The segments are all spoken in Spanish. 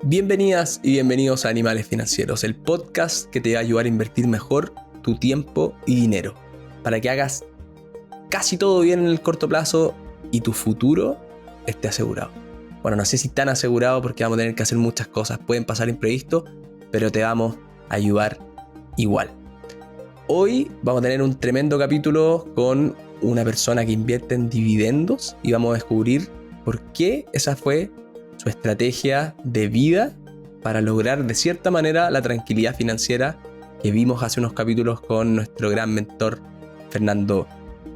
Bienvenidas y bienvenidos a Animales Financieros, el podcast que te va a ayudar a invertir mejor tu tiempo y dinero, para que hagas casi todo bien en el corto plazo y tu futuro esté asegurado. Bueno, no sé si tan asegurado porque vamos a tener que hacer muchas cosas, pueden pasar imprevistos, pero te vamos a ayudar igual. Hoy vamos a tener un tremendo capítulo con una persona que invierte en dividendos y vamos a descubrir por qué esa fue su estrategia de vida para lograr de cierta manera la tranquilidad financiera que vimos hace unos capítulos con nuestro gran mentor Fernando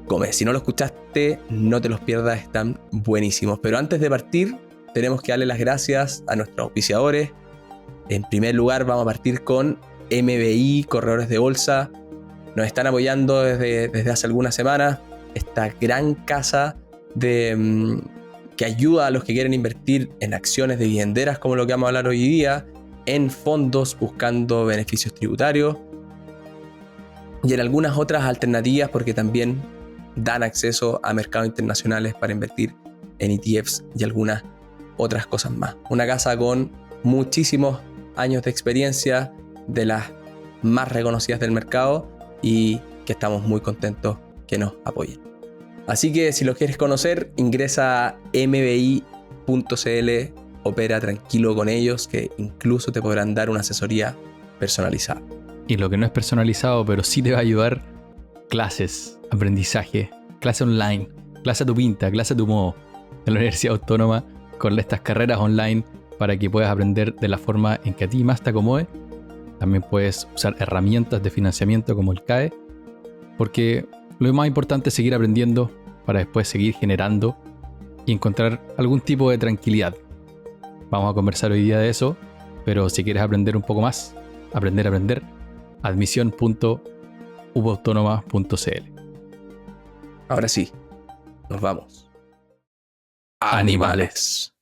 Gómez. Si no lo escuchaste, no te los pierdas, están buenísimos. Pero antes de partir, tenemos que darle las gracias a nuestros auspiciadores. En primer lugar, vamos a partir con MBI, Corredores de Bolsa. Nos están apoyando desde hace algunas semanas. Esta gran casa que ayuda a los que quieren invertir en acciones de dividenderas, como lo que vamos a hablar hoy día, en fondos buscando beneficios tributarios y en algunas otras alternativas, porque también dan acceso a mercados internacionales para invertir en ETFs y algunas otras cosas más. Una casa con muchísimos años de experiencia, de las más reconocidas del mercado, y que estamos muy contentos que nos apoyen. Así que si los quieres conocer, ingresa a mbi.cl, opera tranquilo con ellos, que incluso te podrán dar una asesoría personalizada. Y lo que no es personalizado, pero sí te va a ayudar, clases, aprendizaje, clase online, clase a tu pinta, clase a tu modo, en la Universidad Autónoma, con estas carreras online para que puedas aprender de la forma en que a ti más te acomode. También puedes usar herramientas de financiamiento como el CAE, porque lo más importante es seguir aprendiendo para después seguir generando y encontrar algún tipo de tranquilidad. Vamos a conversar hoy día de eso, pero si quieres aprender un poco más, aprender, admisión.ubautónoma.cl. Ahora sí, nos vamos. Animales.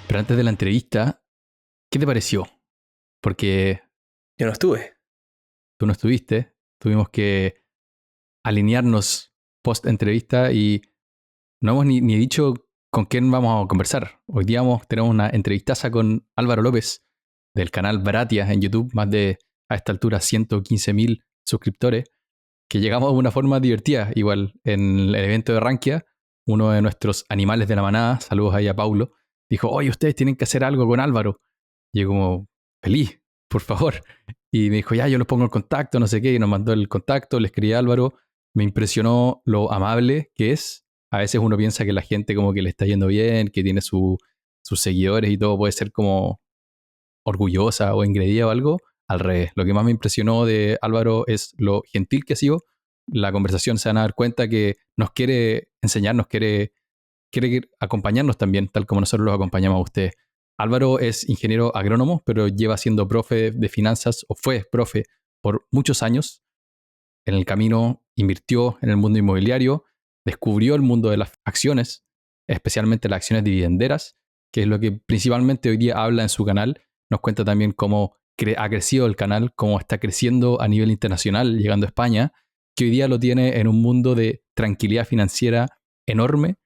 Pero antes de la entrevista, ¿qué te pareció? Porque Yo no estuve. tú no estuviste, tuvimos que alinearnos post entrevista y no hemos ni dicho con quién vamos a conversar. Hoy día tenemos una entrevistaza con Álvaro López del canal Baratia en YouTube, más de a esta altura 115.000 suscriptores, que llegamos de una forma divertida. Igual en el evento de Rankia, uno de nuestros animales de la manada, saludos ahí a Paulo, dijo: oye, ustedes tienen que hacer algo con Álvaro. Y yo como, feliz, por favor. Y me dijo, ya, yo los pongo en contacto, no sé qué, y nos mandó el contacto, le escribí a Álvaro. Me impresionó lo amable que es. A veces uno piensa que la gente como que le está yendo bien, que tiene sus seguidores y todo puede ser como orgullosa o engreída o algo. Al revés, lo que más me impresionó de Álvaro es lo gentil que ha sido. La conversación, se van a dar cuenta que nos quiere enseñar, quiere acompañarnos también, tal como nosotros los acompañamos a ustedes. Álvaro es ingeniero agrónomo, pero lleva siendo profe de finanzas, o fue profe, por muchos años. En el camino invirtió en el mundo inmobiliario, descubrió el mundo de las acciones, especialmente las acciones dividenderas, que es lo que principalmente hoy día habla en su canal. Nos cuenta también cómo ha crecido el canal, cómo está creciendo a nivel internacional, llegando a España, que hoy día lo tiene en un mundo de tranquilidad financiera enorme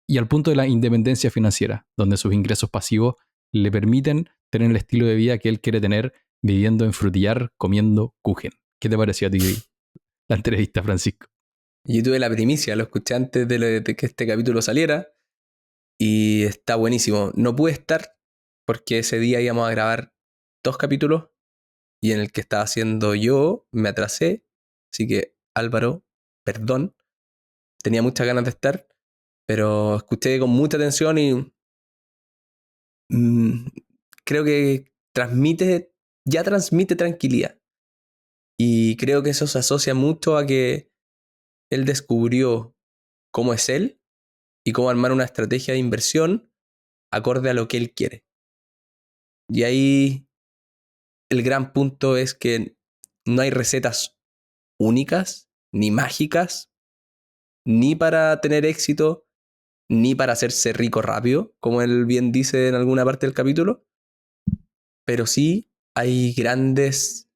y al punto de la independencia financiera, donde sus ingresos pasivos le permiten tener el estilo de vida que él quiere tener, viviendo en Frutillar, comiendo Kuchen. ¿Qué te pareció a ti la entrevista, Francisco? Yo tuve la primicia, lo escuché antes de que este capítulo saliera y está buenísimo. No pude estar porque ese día íbamos a grabar 2 capítulos y en el que estaba haciendo yo me atrasé. Así que, Álvaro, perdón, tenía muchas ganas de estar, pero escuché con mucha atención y mm, creo que ya transmite tranquilidad. Y creo que eso se asocia mucho a que él descubrió cómo es él y cómo armar una estrategia de inversión acorde a lo que él quiere. Y ahí el gran punto es que no hay recetas únicas, ni mágicas, ni para tener éxito, ni para hacerse rico rápido, como él bien dice en alguna parte del capítulo, pero sí hay grandes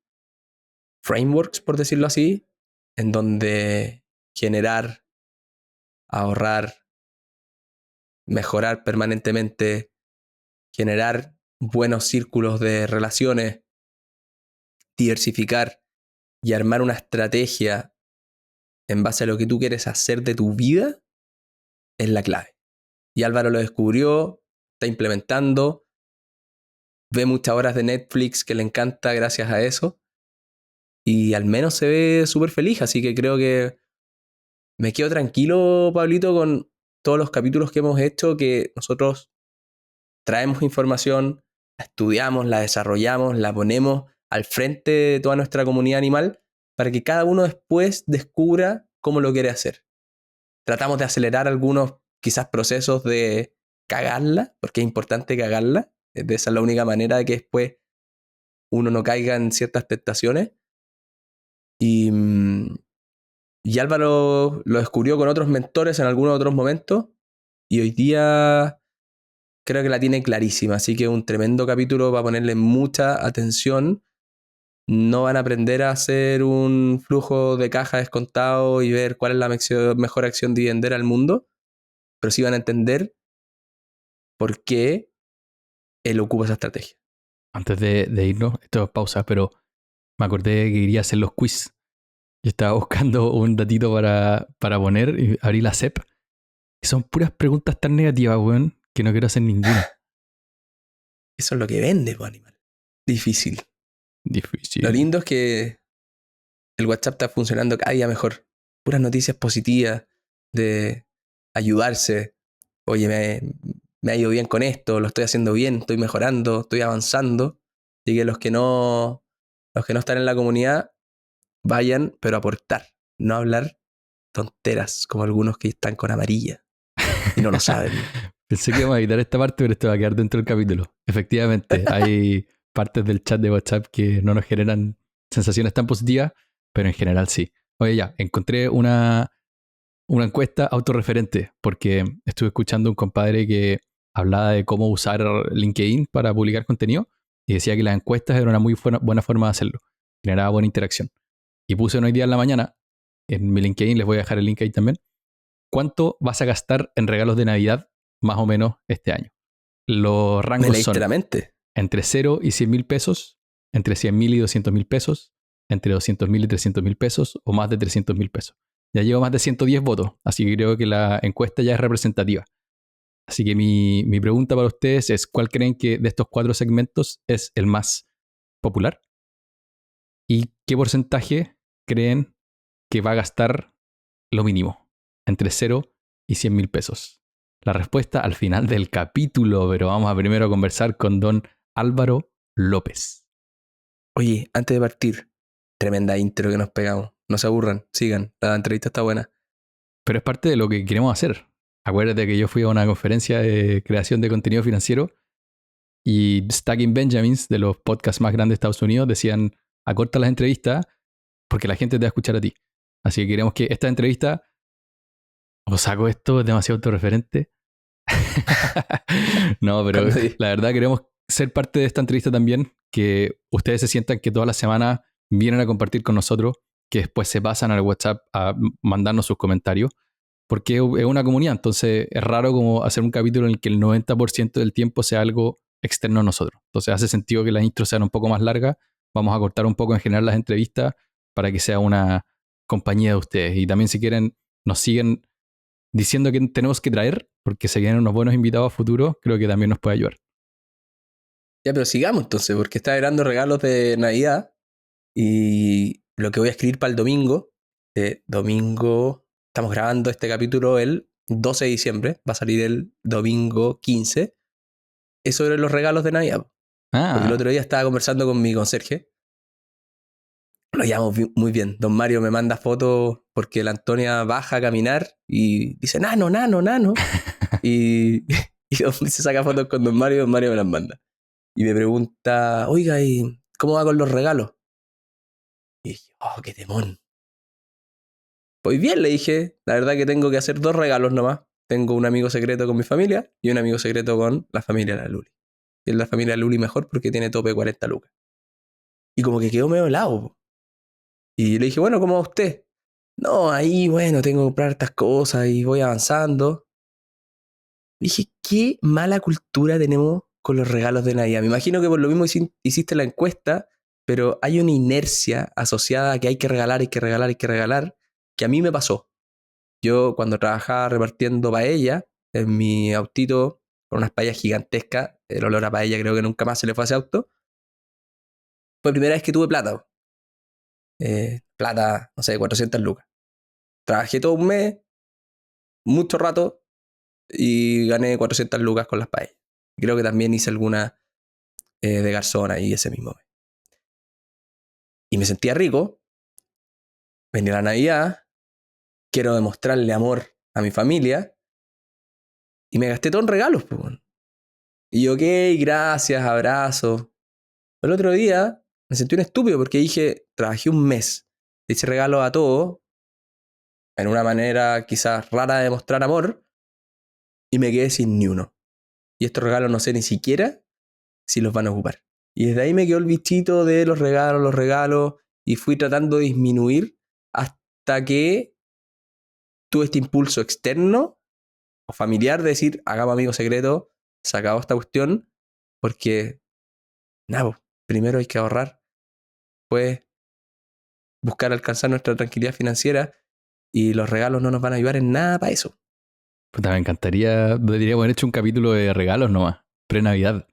frameworks, por decirlo así, en donde generar, ahorrar, mejorar permanentemente, generar buenos círculos de relaciones, diversificar y armar una estrategia en base a lo que tú quieres hacer de tu vida es la clave. Y Álvaro lo descubrió, está implementando, ve muchas horas de Netflix que le encanta gracias a eso y al menos se ve súper feliz, así que creo que me quedo tranquilo, Pablito, con todos los capítulos que hemos hecho, que nosotros traemos información, la estudiamos, la desarrollamos, la ponemos al frente de toda nuestra comunidad animal para que cada uno después descubra cómo lo quiere hacer. Tratamos de acelerar algunos quizás procesos de cagarla, porque es importante cagarla. Esa es la única manera de que después uno no caiga en ciertas tentaciones. Y, y Álvaro lo descubrió con otros mentores en algunos otros momentos y hoy día creo que la tiene clarísima. Así que un tremendo capítulo para ponerle mucha atención. No van a aprender a hacer un flujo de caja descontado y ver cuál es la mejor acción dividendera del mundo, pero sí van a entender por qué él ocupa esa estrategia. Antes de irnos, esto es pausa, pero me acordé que quería hacer los quiz. Yo estaba buscando un datito para poner y abrí la CEP. Y son puras preguntas tan negativas, weón, que no quiero hacer ninguna. Eso es lo que vende, pues, animal. Difícil. Difícil. Lo lindo es que el WhatsApp está funcionando cada día mejor. Puras noticias positivas de ayudarse. Oye, me ha ido bien con esto, lo estoy haciendo bien, estoy mejorando, estoy avanzando. Y que los que no están en la comunidad vayan, pero a aportar, no hablar tonteras como algunos que están con amarilla y no lo saben. Pensé que íbamos a editar esta parte, pero esto va a quedar dentro del capítulo. Efectivamente, hay partes del chat de WhatsApp que no nos generan sensaciones tan positivas, pero en general sí. Oye, ya, encontré una encuesta autorreferente, porque estuve escuchando a un compadre que hablaba de cómo usar LinkedIn para publicar contenido y decía que las encuestas eran una muy buena forma de hacerlo. Generaba buena interacción. Y puse hoy día en la mañana, en mi LinkedIn, les voy a dejar el link ahí también, ¿cuánto vas a gastar en regalos de Navidad más o menos este año? Los Me rangos leíste son la mente. entre 0 y 100 mil pesos, entre 100 mil y 200 mil pesos, entre 200 mil y 300 mil pesos o más de 300 mil pesos. Ya llevo más de 110 votos, así que creo que la encuesta ya es representativa. Así que mi pregunta para ustedes es, ¿cuál creen que de estos 4 segmentos es el más popular? ¿Y qué porcentaje creen que va a gastar lo mínimo, entre 0 y 100 mil pesos? La respuesta al final del capítulo, pero vamos a primero conversar con don Álvaro López. Oye, antes de partir, tremenda intro que nos pegamos. No se aburran, sigan. La entrevista está buena. Pero es parte de lo que queremos hacer. Acuérdate que yo fui a una conferencia de creación de contenido financiero y Stacking Benjamins, de los podcasts más grandes de Estados Unidos, decían, acorta las entrevistas porque la gente te va a escuchar a ti. Así que queremos que esta entrevista, o saco esto, es demasiado autorreferente. No, pero la verdad queremos ser parte de esta entrevista también, que ustedes se sientan que toda la semana vienen a compartir con nosotros, que después se pasan al WhatsApp a mandarnos sus comentarios, porque es una comunidad, entonces es raro como hacer un capítulo en el que el 90% del tiempo sea algo externo a nosotros. Entonces hace sentido que las intros sean un poco más largas, vamos a cortar un poco en general las entrevistas para que sea una compañía de ustedes. Y también si quieren, nos siguen diciendo que tenemos que traer, porque se vienen unos buenos invitados a futuro, creo que también nos puede ayudar. Ya, pero sigamos entonces, porque está esperando regalos de Navidad y lo que voy a escribir para el domingo, domingo, estamos grabando este capítulo el 12 de diciembre, va a salir el domingo 15, es sobre los regalos de Navidad. Porque el otro día estaba conversando con mi conserje, lo llevamos muy bien. Don Mario me manda fotos porque la Antonia baja a caminar y dice, nano, nano, nano. y se saca fotos con Don Mario me las manda. Y me pregunta, oiga, ¿y cómo va con los regalos? Y dije, oh, qué temón. Pues bien, le dije, la verdad que tengo que hacer 2 regalos nomás. Tengo un amigo secreto con mi familia y un amigo secreto con la familia de la Luli. Y es la familia de la Luli mejor porque tiene tope de 40 lucas. Y como que quedó medio helado. Y le dije, bueno, ¿cómo va usted? No, ahí, bueno, tengo que comprar estas cosas y voy avanzando. Dije, qué mala cultura tenemos con los regalos de Navidad. Me imagino que por lo mismo hiciste la encuesta, pero hay una inercia asociada a que hay que regalar, hay que regalar, hay que regalar, que a mí me pasó. Yo cuando trabajaba repartiendo paella en mi autito, con unas paellas gigantescas, el olor a paella creo que nunca más se le fue a ese auto, fue la primera vez que tuve plata. Plata, no sé, 400 lucas. Trabajé todo un mes, mucho rato, y gané 400 lucas con las paellas. Creo que también hice alguna de garzón ahí ese mismo mes. Y me sentía rico, venía la Navidad, quiero demostrarle amor a mi familia, y me gasté todo en regalos, pues. Y ok, gracias, abrazo. El otro día me sentí un estúpido porque dije, trabajé un mes, hice regalo a todos, en una manera quizás rara de mostrar amor, y me quedé sin ni uno. Y estos regalos no sé ni siquiera si los van a ocupar. Y desde ahí me quedó el bichito de los regalos, y fui tratando de disminuir hasta que tuve este impulso externo o familiar de decir, hagamos amigos secretos, se acabó esta cuestión, porque, nada, primero hay que ahorrar, pues buscar alcanzar nuestra tranquilidad financiera, y los regalos no nos van a ayudar en nada para eso. Puta, me encantaría, deberíamos haber hecho un capítulo de regalos nomás, pre-Navidad,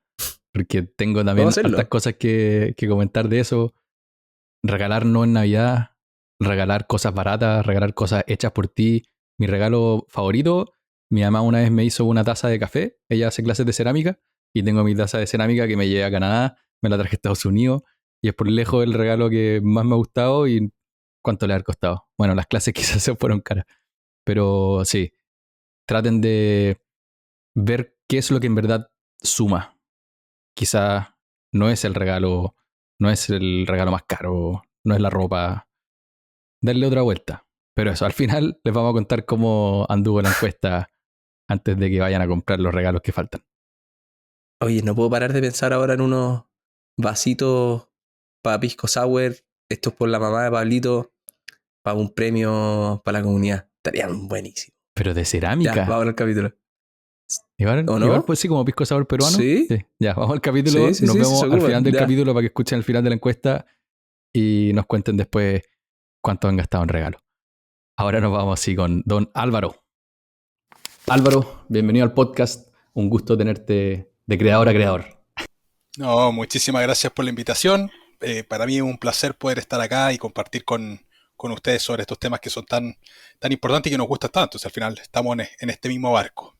porque tengo también Vamos a hartas hacerlo. cosas que comentar de eso. Regalar no en Navidad, regalar cosas baratas, regalar cosas hechas por ti. Mi regalo favorito, mi mamá una vez me hizo una taza de café, ella hace clases de cerámica, y tengo mi taza de cerámica que me llevé a Canadá, me la traje a Estados Unidos, y es por lejos el regalo que más me ha gustado. Y ¿cuánto le ha costado? Bueno, las clases quizás se fueron caras, pero sí, traten de ver qué es lo que en verdad suma. Quizás no es el regalo, no es el regalo más caro, no es la ropa. Darle otra vuelta. Pero eso, al final les vamos a contar cómo anduvo la encuesta antes de que vayan a comprar los regalos que faltan. Oye, no puedo parar de pensar ahora en unos vasitos para pisco sour, estos por la mamá de Pablito, para un premio para la comunidad. Estarían buenísimos. Pero de Ya, cerámica. vamos al capítulo. Igual, ¿O igual no? pues sí, como pisco sour peruano. Sí, Sí, ya, vamos al capítulo. sí, sí, Nos sí, sí, vemos se al final ocupan. del Ya. capítulo para que escuchen el final de la encuesta y nos cuenten después cuánto han gastado en regalo. Ahora nos vamos así con don Álvaro. Álvaro, bienvenido al podcast. Un gusto tenerte de creador a creador. No, muchísimas gracias por la invitación. Para mí es un placer poder estar acá y compartir con ustedes sobre estos temas que son tan importantes y que nos gustan tanto. Entonces, al final estamos en este mismo barco.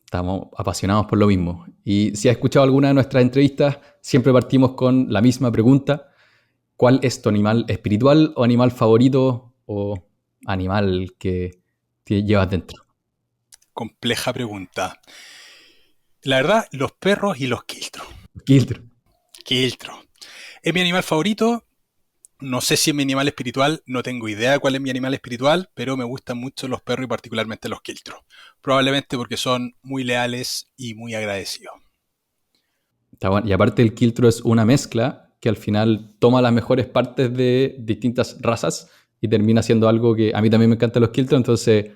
Estamos apasionados por lo mismo. Y si has escuchado alguna de nuestras entrevistas, siempre partimos con la misma pregunta. ¿Cuál es tu animal espiritual o animal favorito o animal que llevas dentro? Compleja pregunta. La verdad, los perros y los quiltros. Quiltro. Quiltros. Es mi animal favorito. No sé si es mi animal espiritual, no tengo idea cuál es mi animal espiritual, pero me gustan mucho los perros y particularmente los quiltros. Probablemente porque son muy leales y muy agradecidos. Está bueno. Y aparte el quiltro es una mezcla que al final toma las mejores partes de distintas razas y termina siendo algo que a mí también me encantan los quiltros, entonces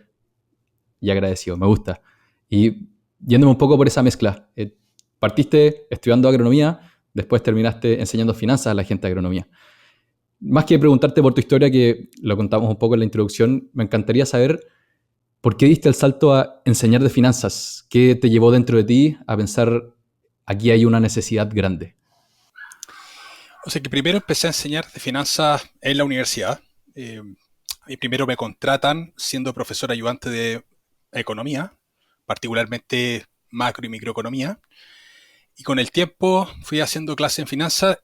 y agradecido, me gusta. Y yéndome un poco por esa mezcla, partiste estudiando agronomía, después terminaste enseñando finanzas a la gente de agronomía. Más que preguntarte por tu historia, que lo contamos un poco en la introducción, me encantaría saber por qué diste el salto a enseñar de finanzas. ¿Qué te llevó dentro de ti a pensar aquí hay una necesidad grande? O sea que primero empecé a enseñar de finanzas en la universidad. Y primero me contratan siendo profesor ayudante de economía, particularmente macro y microeconomía. Y con el tiempo fui haciendo clases en finanzas.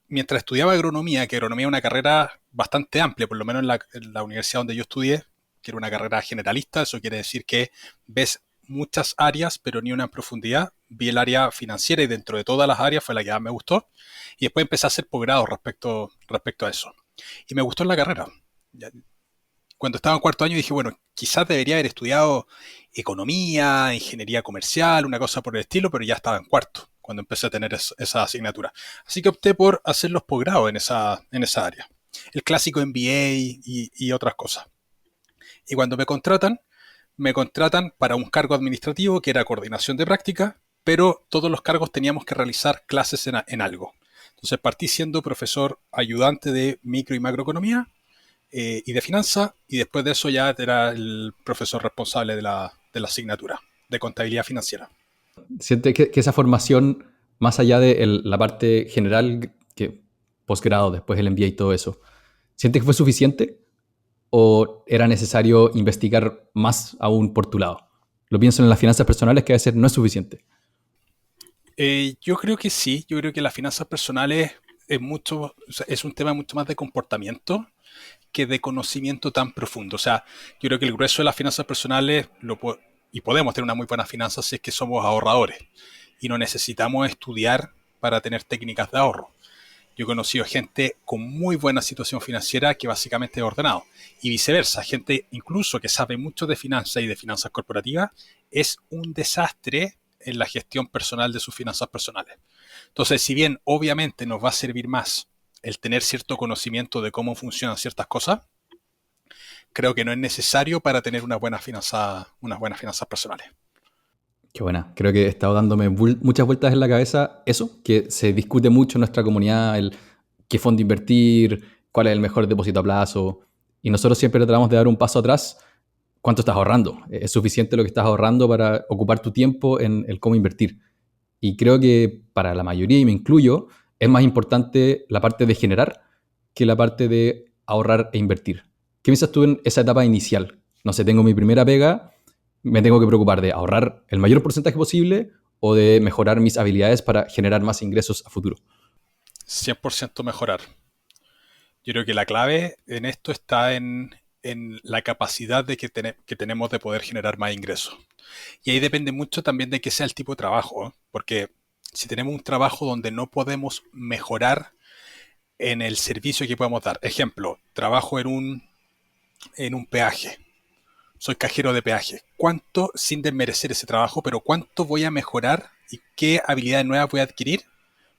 Mientras estudiaba agronomía, que agronomía es una carrera bastante amplia, por lo menos en la universidad donde yo estudié, que era una carrera generalista, eso quiere decir que ves muchas áreas, pero ni una en profundidad. Vi el área financiera y dentro de todas las áreas fue la que más me gustó. Y después empecé a hacer posgrado respecto a eso. Y me gustó en la carrera. Cuando estaba en cuarto año dije, bueno, quizás debería haber estudiado economía, ingeniería comercial, una cosa por el estilo, pero ya estaba en cuarto cuando empecé a tener esa asignatura. Así que opté por hacer los posgrados en esa área. El clásico MBA y otras cosas. Y cuando me contratan, me contratan para un cargo administrativo que era coordinación de práctica, pero todos los cargos teníamos que realizar clases en algo. Entonces partí siendo profesor ayudante de micro y macroeconomía y de finanzas, y después de eso ya era el profesor responsable de la asignatura de contabilidad financiera. ¿Sientes que esa formación, más allá de la parte general, que posgrado, después el MBA y todo eso, sientes que fue suficiente o era necesario investigar más aún por tu lado? Lo pienso en las finanzas personales, que a veces no es suficiente. Yo creo que sí, yo creo que las finanzas personales o sea, es un tema mucho más de comportamiento que de conocimiento tan profundo. O sea, yo creo que el grueso de las finanzas personales y podemos tener una muy buena finanza si es que somos ahorradores y no necesitamos estudiar para tener técnicas de ahorro. Yo he conocido gente con muy buena situación financiera que básicamente es ordenado. Y viceversa, gente incluso que sabe mucho de finanzas y de finanzas corporativas, es un desastre en la gestión personal de sus finanzas personales. Entonces, si bien obviamente nos va a servir más el tener cierto conocimiento de cómo funcionan ciertas cosas, creo que no es necesario para tener unas buenas finanzas personales. Qué buena. Creo que he estado dándome muchas vueltas en la cabeza eso, que se discute mucho en nuestra comunidad, el qué fondo invertir, cuál es el mejor depósito a plazo. Y nosotros siempre tratamos de dar un paso atrás. ¿Cuánto estás ahorrando? ¿Es suficiente lo que estás ahorrando para ocupar tu tiempo en el cómo invertir? Y creo que para la mayoría, y me incluyo, es más importante la parte de generar que la parte de ahorrar e invertir. ¿Qué piensas tú en esa etapa inicial? No sé, tengo mi primera pega, me tengo que preocupar de ahorrar el mayor porcentaje posible o de mejorar mis habilidades para generar más ingresos a futuro. 100% mejorar. Yo creo que la clave en esto está en la capacidad que tenemos de poder generar más ingresos. Y ahí depende mucho también de qué sea el tipo de trabajo, ¿eh? Porque si tenemos un trabajo donde no podemos mejorar en el servicio que podemos dar, ejemplo, trabajo en un peaje, soy cajero de peaje, ¿cuánto, sin desmerecer ese trabajo, pero cuánto voy a mejorar y qué habilidades nuevas voy a adquirir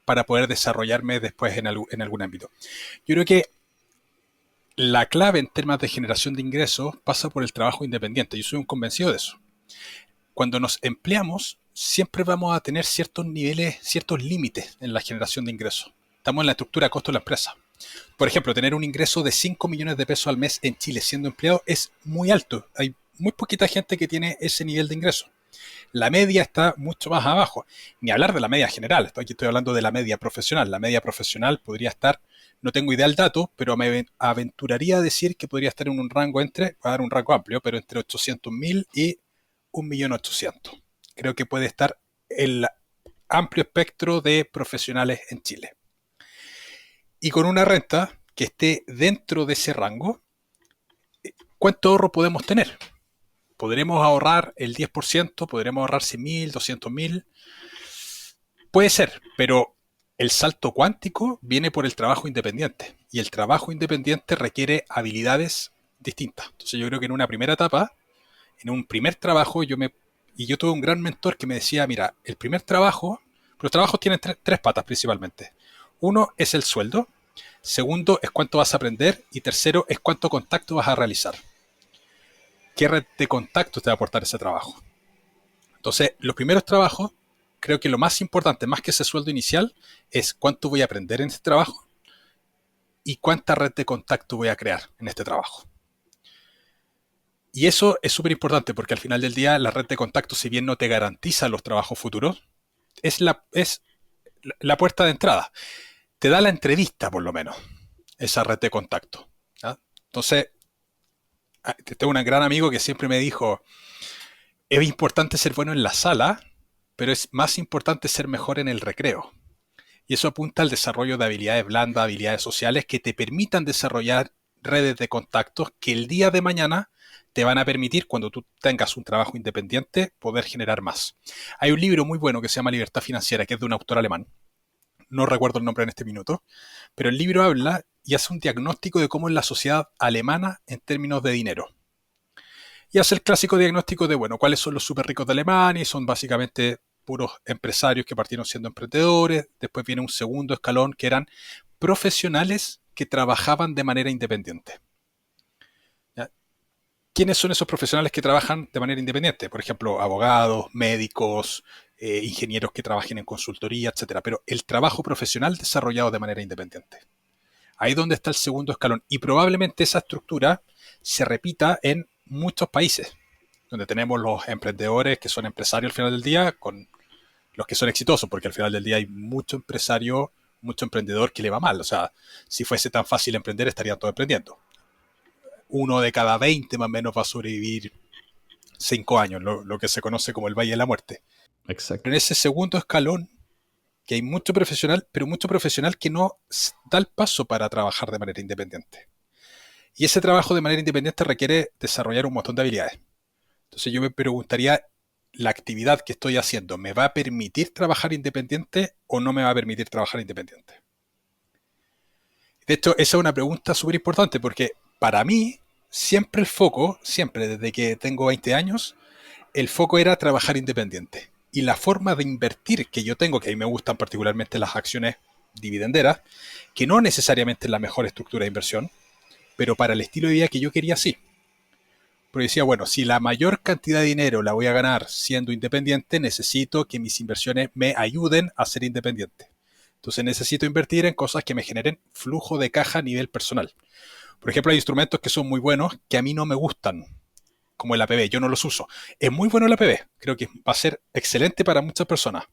para poder desarrollarme después en algún ámbito? Yo creo que la clave en temas de generación de ingresos pasa por el trabajo independiente. Yo soy un convencido de eso. Cuando nos empleamos, siempre vamos a tener ciertos niveles, ciertos límites en la generación de ingresos. Estamos en la estructura de costo de la empresa. Por ejemplo, tener un ingreso de 5 millones de pesos al mes en Chile siendo empleado es muy alto. Hay muy poquita gente que tiene ese nivel de ingreso. La media está mucho más abajo. Ni hablar de la media general. Aquí estoy hablando de la media profesional. La media profesional podría estar, no tengo idea del dato, pero me aventuraría a decir que podría estar en un rango voy a dar un rango amplio, pero entre 800.000 y 1.800.000. Creo que puede estar el amplio espectro de profesionales en Chile. Y con una renta que esté dentro de ese rango, ¿cuánto ahorro podemos tener? ¿Podremos ahorrar el 10%? ¿Podremos ahorrar 100.000, 200.000? Puede ser, pero el salto cuántico viene por el trabajo independiente. Y el trabajo independiente requiere habilidades distintas. Entonces yo creo que en una primera etapa, en un primer trabajo, yo tuve un gran mentor que me decía, mira, el primer trabajo, los trabajos tienen tres patas principalmente. Uno es el sueldo, segundo es cuánto vas a aprender y tercero es cuánto contacto vas a realizar. ¿Qué red de contactos te va a aportar ese trabajo? Entonces, los primeros trabajos, creo que lo más importante, más que ese sueldo inicial, es cuánto voy a aprender en este trabajo y cuánta red de contacto voy a crear en este trabajo. Y eso es súper importante porque al final del día la red de contacto, si bien no te garantiza los trabajos futuros, es la puerta de entrada. Te da la entrevista, por lo menos, esa red de contacto, ¿ya? Entonces, tengo un gran amigo que siempre me dijo, es importante ser bueno en la sala, pero es más importante ser mejor en el recreo. Y eso apunta al desarrollo de habilidades blandas, habilidades sociales que te permitan desarrollar redes de contactos que el día de mañana te van a permitir, cuando tú tengas un trabajo independiente, poder generar más. Hay un libro muy bueno que se llama Libertad Financiera, que es de un autor alemán. No recuerdo el nombre en este minuto, pero el libro habla y hace un diagnóstico de cómo es la sociedad alemana en términos de dinero. Y hace el clásico diagnóstico de, bueno, cuáles son los súper ricos de Alemania, y son básicamente puros empresarios que partieron siendo emprendedores. Después viene un segundo escalón que eran profesionales que trabajaban de manera independiente. ¿Ya? ¿quiénes son esos profesionales que trabajan de manera independiente? Por ejemplo, abogados, médicos, ingenieros que trabajen en consultoría, etcétera. Pero el trabajo profesional desarrollado de manera independiente. Ahí es donde está el segundo escalón. Y probablemente esa estructura se repita en muchos países, donde tenemos los emprendedores que son empresarios al final del día con los que son exitosos, porque al final del día hay mucho empresario, mucho emprendedor que le va mal. O sea, si fuese tan fácil emprender, estarían todos emprendiendo. 1 de cada 20 más o menos va a sobrevivir 5 años, lo que se conoce como el Valle de la Muerte. Exacto. Pero en ese segundo escalón, que hay mucho profesional, pero mucho profesional que no da el paso para trabajar de manera independiente. Y ese trabajo de manera independiente requiere desarrollar un montón de habilidades. Entonces yo me preguntaría, ¿la actividad que estoy haciendo me va a permitir trabajar independiente o no me va a permitir trabajar independiente? De hecho, esa es una pregunta súper importante porque para mí, siempre el foco, siempre desde que tengo 20 años, el foco era trabajar independiente. Y la forma de invertir que yo tengo, que a mí me gustan particularmente las acciones dividenderas, que no necesariamente es la mejor estructura de inversión, pero para el estilo de vida que yo quería sí. Porque decía, bueno, si la mayor cantidad de dinero la voy a ganar siendo independiente, necesito que mis inversiones me ayuden a ser independiente. Entonces necesito invertir en cosas que me generen flujo de caja a nivel personal. Por ejemplo, hay instrumentos que son muy buenos que a mí no me gustan, como el APB, yo no los uso. Es muy bueno el APB, creo que va a ser excelente para muchas personas.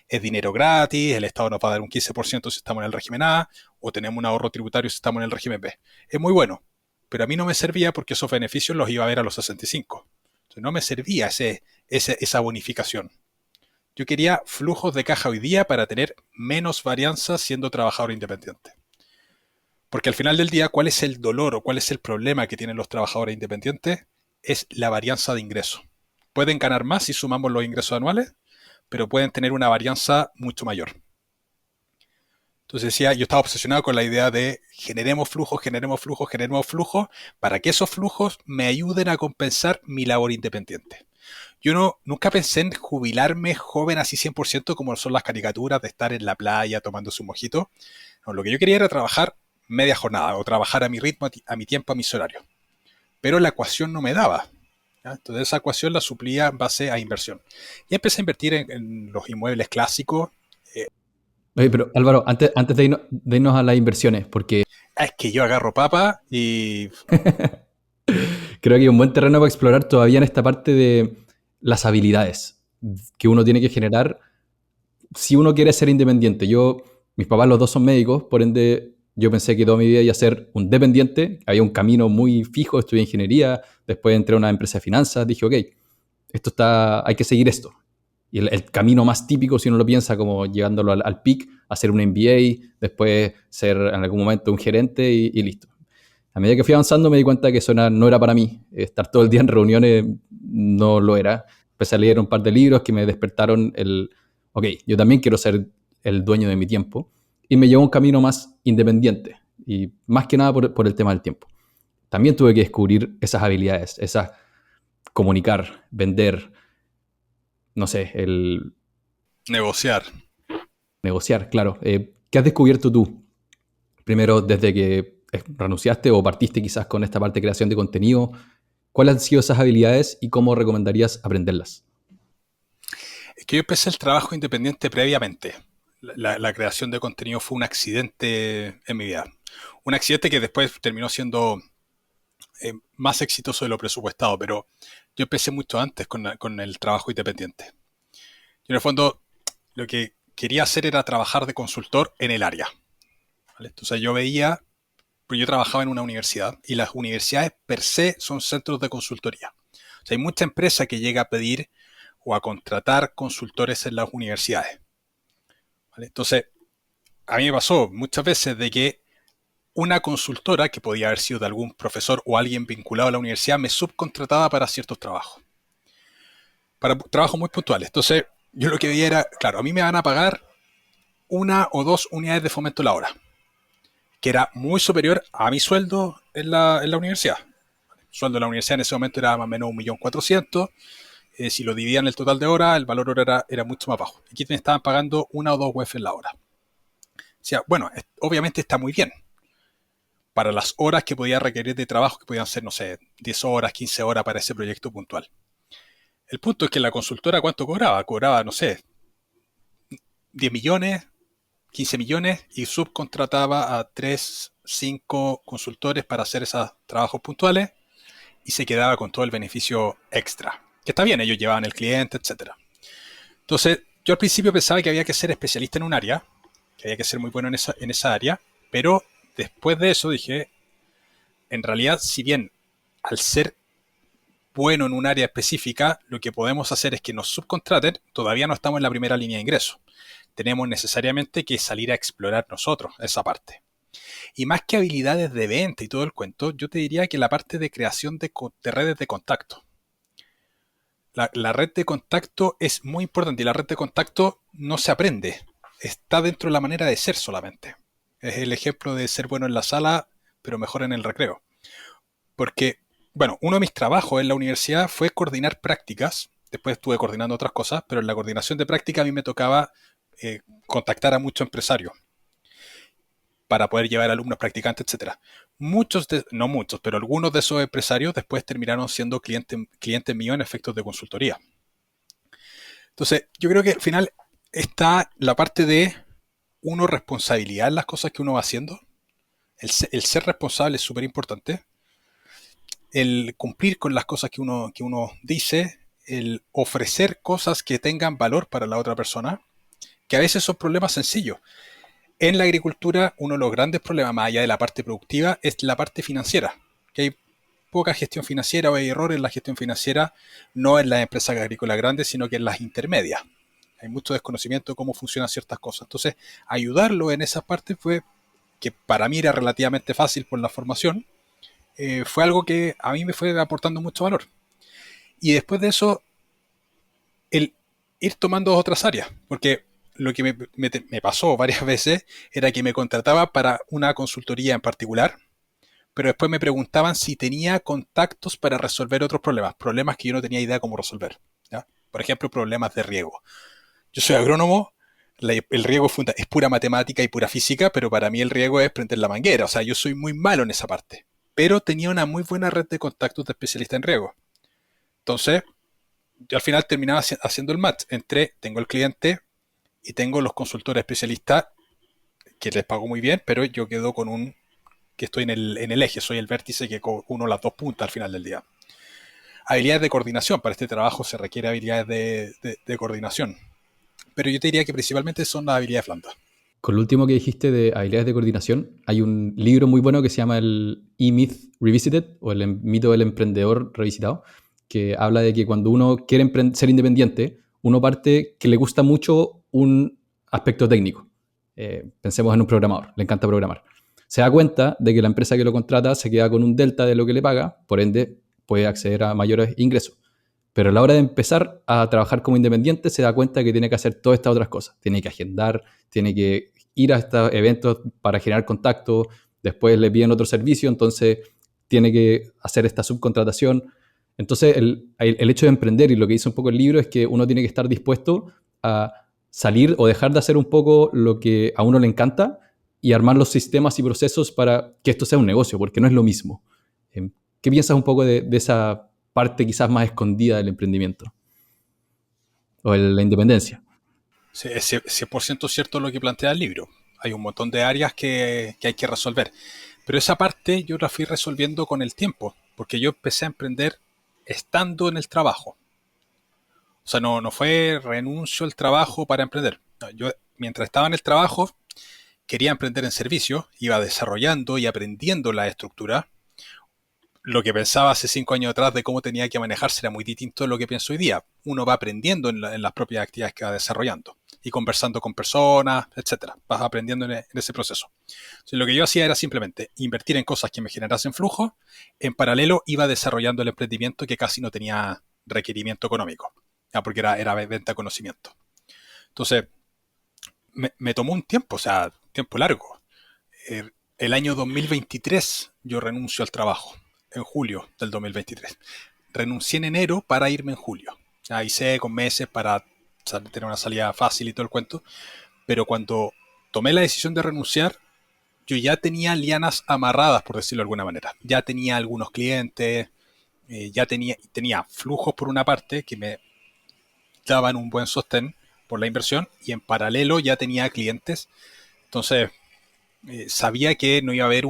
Es dinero gratis, el Estado nos va a dar un 15% si estamos en el régimen A, o tenemos un ahorro tributario si estamos en el régimen B. Es muy bueno, pero a mí no me servía porque esos beneficios los iba a ver a los 65. Entonces no me servía esa bonificación. Yo quería flujos de caja hoy día para tener menos varianza siendo trabajador independiente. Porque al final del día, ¿cuál es el dolor o cuál es el problema que tienen los trabajadores independientes? Es la varianza de ingresos. Pueden ganar más si sumamos los ingresos anuales, pero pueden tener una varianza mucho mayor. Entonces decía, yo estaba obsesionado con la idea de generemos flujos, para que esos flujos me ayuden a compensar mi labor independiente. Yo nunca pensé en jubilarme joven así 100% como son las caricaturas de estar en la playa tomándose un mojito. No, lo que yo quería era trabajar media jornada o trabajar a mi ritmo, a mi tiempo, a mis horarios. Pero la ecuación no me daba. ¿Ya? Entonces esa ecuación la suplía en base a inversión. Y empecé a invertir en los inmuebles clásicos. Oye, pero Álvaro, antes de irnos a las inversiones, porque Es que yo agarro papa y... creo que hay un buen terreno para explorar todavía en esta parte de las habilidades que uno tiene que generar si uno quiere ser independiente. Mis papás los dos son médicos, por ende yo pensé que toda mi vida iba a ser un dependiente. Había un camino muy fijo, estudié ingeniería, después entré a una empresa de finanzas, dije, ok, hay que seguir esto. Y el camino más típico, si uno lo piensa, como llevándolo al peak, hacer un MBA, después ser en algún momento un gerente y listo. A medida que fui avanzando me di cuenta que eso no era para mí. Estar todo el día en reuniones no lo era. Empecé a leer un par de libros que me despertaron ok, yo también quiero ser el dueño de mi tiempo. Y me llevó a un camino más independiente. Y más que nada por el tema del tiempo. También tuve que descubrir esas habilidades, comunicar, vender, no sé, el negociar. negociar, claro. ¿Qué has descubierto tú? Primero, desde que renunciaste o partiste quizás con esta parte de creación de contenido, ¿cuáles han sido esas habilidades y cómo recomendarías aprenderlas? Es que yo empecé el trabajo independiente previamente. La creación de contenido fue un accidente en mi vida. Un accidente que después terminó siendo más exitoso de lo presupuestado, pero yo empecé mucho antes con el trabajo independiente. Yo en el fondo lo que quería hacer era trabajar de consultor en el área. ¿Vale? Entonces yo trabajaba en una universidad y las universidades per se son centros de consultoría. O sea, hay mucha empresa que llega a pedir o a contratar consultores en las universidades. ¿Vale? Entonces, a mí me pasó muchas veces de que una consultora, que podía haber sido de algún profesor o alguien vinculado a la universidad, me subcontrataba para ciertos trabajos. Para trabajos muy puntuales. Entonces, yo lo que veía era, claro, a mí me van a pagar 1 o 2 unidades de fomento la hora, que era muy superior a mi sueldo en la universidad. El sueldo de la universidad en ese momento era más o menos 1.400.000. Si lo dividían el total de horas, el valor hora era mucho más bajo. Aquí me estaban pagando 1 o 2 UF en la hora. O sea, bueno, obviamente está muy bien. para las horas que podía requerir de trabajo, que podían ser, no sé, 10 horas, 15 horas para ese proyecto puntual. El punto es que la consultora, ¿cuánto cobraba? Cobraba, no sé, 10 millones, 15 millones y subcontrataba a 3, 5 consultores para hacer esos trabajos puntuales y se quedaba con todo el beneficio extra. Que está bien, ellos llevaban el cliente, etc. Entonces, yo al principio pensaba que había que ser especialista en un área, que había que ser muy bueno en esa área, pero después de eso dije, en realidad, si bien al ser bueno en un área específica, lo que podemos hacer es que nos subcontraten, todavía no estamos en la primera línea de ingreso. Tenemos necesariamente que salir a explorar nosotros esa parte. Y más que habilidades de venta y todo el cuento, yo te diría que la parte de creación de redes de contacto. La red de contacto es muy importante y la red de contacto no se aprende, está dentro de la manera de ser solamente. Es el ejemplo de ser bueno en la sala, pero mejor en el recreo. Porque, bueno, uno de mis trabajos en la universidad fue coordinar prácticas, después estuve coordinando otras cosas, pero en la coordinación de práctica a mí me tocaba contactar a muchos empresarios para poder llevar alumnos practicantes, etcétera. No muchos, pero algunos de esos empresarios después terminaron siendo clientes míos en efectos de consultoría. Entonces, yo creo que al final está la parte de uno responsabilidad en las cosas que uno va haciendo. El ser responsable es súper importante. El cumplir con las cosas que uno dice, el ofrecer cosas que tengan valor para la otra persona, que a veces son problemas sencillos. En la agricultura, uno de los grandes problemas, más allá de la parte productiva, es la parte financiera. Que hay poca gestión financiera o hay errores en la gestión financiera, no en las empresas agrícolas grandes, sino que en las intermedias. Hay mucho desconocimiento de cómo funcionan ciertas cosas. Entonces, ayudarlo en esa parte fue, que para mí era relativamente fácil por la formación, fue algo que a mí me fue aportando mucho valor. Y después de eso, el ir tomando otras áreas, porque lo que me pasó varias veces era que me contrataba para una consultoría en particular, pero después me preguntaban si tenía contactos para resolver otros problemas que yo no tenía idea cómo resolver, ¿ya? Por ejemplo, problemas de riego. Yo soy agrónomo, el riego es pura matemática y pura física, pero para mí el riego es prender la manguera, o sea, yo soy muy malo en esa parte, pero tenía una muy buena red de contactos de especialistas en riego. Entonces, yo al final terminaba haciendo el match entre tengo el cliente y tengo los consultores especialistas que les pago muy bien, pero yo quedo con que estoy en el eje, soy el vértice que uno las dos puntas al final del día. Habilidades de coordinación, para este trabajo se requiere habilidades de coordinación, pero yo te diría que principalmente son las habilidades blandas. Con lo último que dijiste de habilidades de coordinación, hay un libro muy bueno que se llama el E-Myth Revisited, o el mito del emprendedor revisitado, que habla de que cuando uno quiere ser independiente, uno parte que le gusta mucho un aspecto técnico. Pensemos en un programador, le encanta programar. Se da cuenta de que la empresa que lo contrata se queda con un delta de lo que le paga, por ende puede acceder a mayores ingresos. Pero a la hora de empezar a trabajar como independiente se da cuenta que tiene que hacer todas estas otras cosas. Tiene que agendar, tiene que ir a estos eventos para generar contacto, después le piden otro servicio, entonces tiene que hacer esta subcontratación. Entonces el hecho de emprender, y lo que dice un poco el libro, es que uno tiene que estar dispuesto a salir o dejar de hacer un poco lo que a uno le encanta y armar los sistemas y procesos para que esto sea un negocio, porque no es lo mismo. ¿Qué piensas un poco de esa parte quizás más escondida del emprendimiento o de la independencia? Sí, es 100% cierto lo que plantea el libro. Hay un montón de áreas que hay que resolver. Pero esa parte yo la fui resolviendo con el tiempo, porque yo empecé a emprender estando en el trabajo. O sea, no fue renuncio al trabajo para emprender. No, yo, mientras estaba en el trabajo, quería emprender en servicio, iba desarrollando y aprendiendo la estructura. Lo que pensaba hace 5 años atrás de cómo tenía que manejarse era muy distinto de lo que pienso hoy día. Uno va aprendiendo en las propias actividades que va desarrollando y conversando con personas, etcétera. Vas aprendiendo en ese proceso. Entonces, lo que yo hacía era simplemente invertir en cosas que me generasen flujo. En paralelo iba desarrollando el emprendimiento que casi no tenía requerimiento económico, ya, porque era venta de conocimiento. Entonces, me tomó un tiempo, o sea, tiempo largo. El año 2023 yo renuncio al trabajo, en julio del 2023. Renuncié en enero para irme en julio. Ya hice con meses para tener una salida fácil y todo el cuento. Pero cuando tomé la decisión de renunciar, yo ya tenía lianas amarradas, por decirlo de alguna manera. Ya tenía algunos clientes, ya tenía flujos por una parte que me daban un buen sostén por la inversión y en paralelo ya tenía clientes. Entonces, sabía que no iba a haber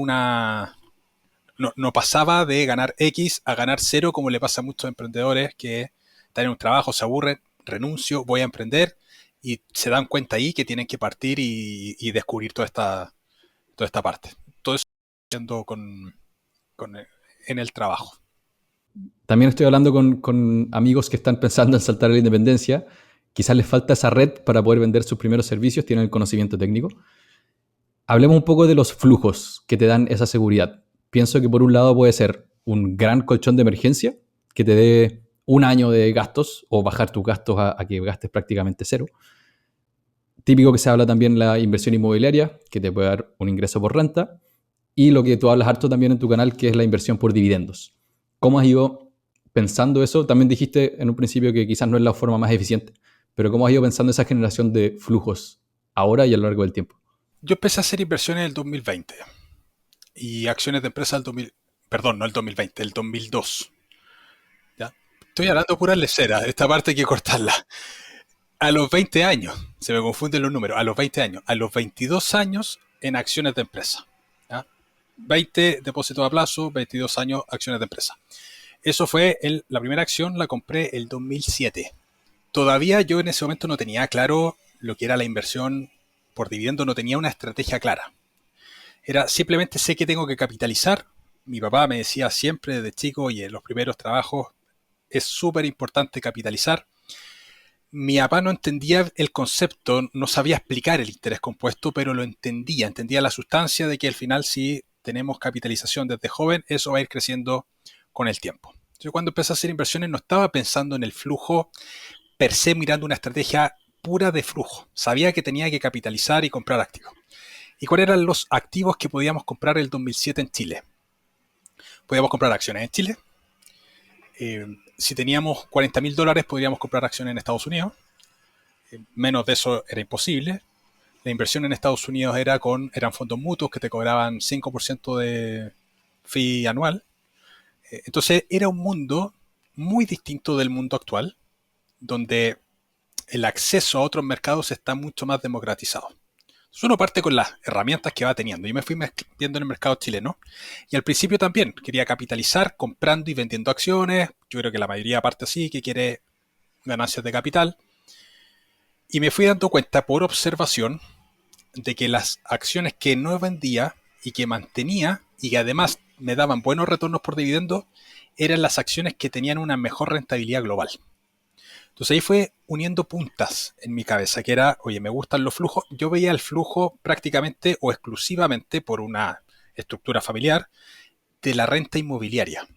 no pasaba de ganar X a ganar cero, como le pasa a muchos emprendedores que están en un trabajo, se aburren, renuncio, voy a emprender y se dan cuenta ahí que tienen que partir y descubrir toda esta parte. Todo eso haciendo en el trabajo. También estoy hablando con amigos que están pensando en saltar a la independencia. Quizás les falta esa red para poder vender sus primeros servicios, tienen el conocimiento técnico. Hablemos un poco de los flujos que te dan esa seguridad. Pienso que por un lado puede ser un gran colchón de emergencia que te dé un año de gastos o bajar tus gastos a que gastes prácticamente cero. Típico que se habla también la inversión inmobiliaria, que te puede dar un ingreso por renta. Y lo que tú hablas harto también en tu canal, que es la inversión por dividendos. ¿Cómo has ido pensando eso? También dijiste en un principio que quizás no es la forma más eficiente, pero ¿cómo has ido pensando esa generación de flujos ahora y a lo largo del tiempo? Yo empecé a hacer inversiones en el 2020 y acciones de empresas el 2000, perdón, no el 2020, el 2002. ¿Ya? Estoy hablando pura lecera, esta parte hay que cortarla. A los 20 años, se me confunden los números, a los 20 años, a los 22 años en acciones de empresa. ¿Ya? 20 depósitos a plazo, 22 años acciones de empresa. Eso fue la primera acción, la compré el 2007. Todavía yo en ese momento no tenía claro lo que era la inversión por dividendo, no tenía una estrategia clara. Era simplemente sé que tengo que capitalizar. Mi papá me decía siempre desde chico y en los primeros trabajos es súper importante capitalizar. Mi papá no entendía el concepto, no sabía explicar el interés compuesto, pero lo entendía la sustancia de que al final si tenemos capitalización desde joven, eso va a ir creciendo con el tiempo. Yo cuando empecé a hacer inversiones no estaba pensando en el flujo per se, mirando una estrategia pura de flujo. Sabía que tenía que capitalizar y comprar activos. ¿Y cuáles eran los activos que podíamos comprar el 2007 en Chile? Podíamos comprar acciones en Chile. Si teníamos $40,000, podríamos comprar acciones en Estados Unidos. Menos de eso era imposible. La inversión en Estados Unidos eran fondos mutuos que te cobraban 5% de fee anual. Entonces era un mundo muy distinto del mundo actual, donde el acceso a otros mercados está mucho más democratizado. Entonces uno parte con las herramientas que va teniendo. Yo me fui viendo en el mercado chileno y al principio también quería capitalizar comprando y vendiendo acciones. Yo creo que la mayoría parte así, que quiere ganancias de capital. Y me fui dando cuenta por observación de que las acciones que no vendía y que mantenía y que además me daban buenos retornos por dividendo eran las acciones que tenían una mejor rentabilidad global. Entonces ahí fue uniendo puntas en mi cabeza, que era, oye, me gustan los flujos. Yo veía el flujo prácticamente o exclusivamente por una estructura familiar de la renta inmobiliaria.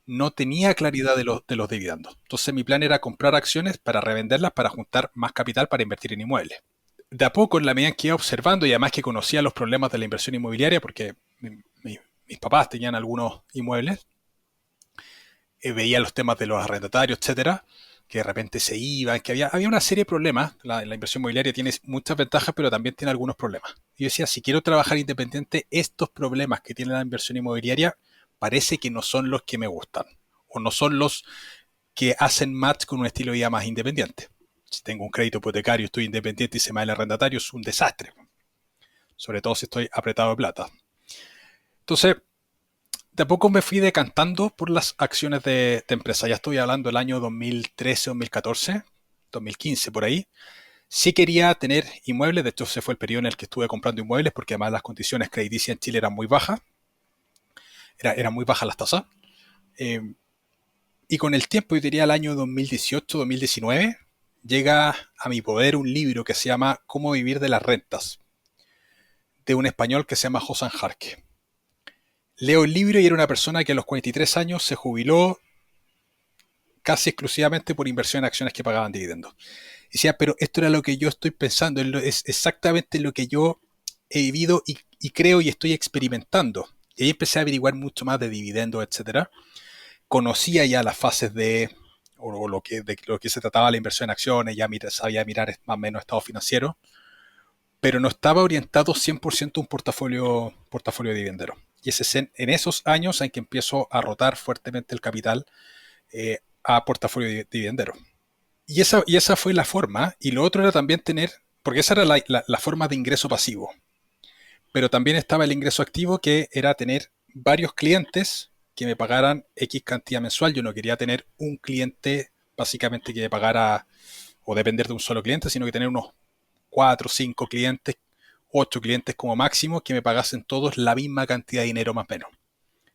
No tenía claridad de los dividendos. Entonces mi plan era comprar acciones para revenderlas, para juntar más capital para invertir en inmuebles. De a poco, en la medida que iba observando y además que conocía los problemas de la inversión inmobiliaria, porque mis papás tenían algunos inmuebles, veía los temas de los arrendatarios, etcétera, que de repente se iban, que había una serie de problemas. La inversión inmobiliaria tiene muchas ventajas, pero también tiene algunos problemas. Y yo decía, si quiero trabajar independiente, estos problemas que tiene la inversión inmobiliaria parece que no son los que me gustan, o no son los que hacen match con un estilo de vida más independiente. Si tengo un crédito hipotecario, estoy independiente y se me va el arrendatario, es un desastre. Sobre todo si estoy apretado de plata. Entonces, de a poco me fui decantando por las acciones de empresa. Ya estoy hablando del año 2013, 2014, 2015 por ahí. Sí quería tener inmuebles, de hecho ese fue el periodo en el que estuve comprando inmuebles porque además las condiciones crediticias en Chile eran muy bajas. Eran muy bajas las tasas. Y con el tiempo, yo diría el año 2018, 2019, llega a mi poder un libro que se llama Cómo vivir de las rentas, de un español que se llama Josan Jarque. Leo el libro y era una persona que a los 43 años se jubiló casi exclusivamente por inversión en acciones que pagaban dividendos. Y decía, pero esto era lo que yo estoy pensando, es exactamente lo que yo he vivido y creo y estoy experimentando. Y ahí empecé a averiguar mucho más de dividendos, etcétera. Conocía ya las fases de lo que se trataba la inversión en acciones, ya sabía mirar más o menos estado financiero. pero no estaba orientado 100% a un portafolio dividendero. Y es en esos años en que empiezo a rotar fuertemente el capital a portafolio dividendero. Y esa fue la forma. Y lo otro era también tener, porque esa era la forma de ingreso pasivo. Pero también estaba el ingreso activo, que era tener varios clientes que me pagaran X cantidad mensual. Yo no quería tener un cliente básicamente que me pagara o depender de un solo cliente, sino que tener unos 4, 5 clientes, 8 clientes como máximo que me pagasen todos la misma cantidad de dinero más o menos,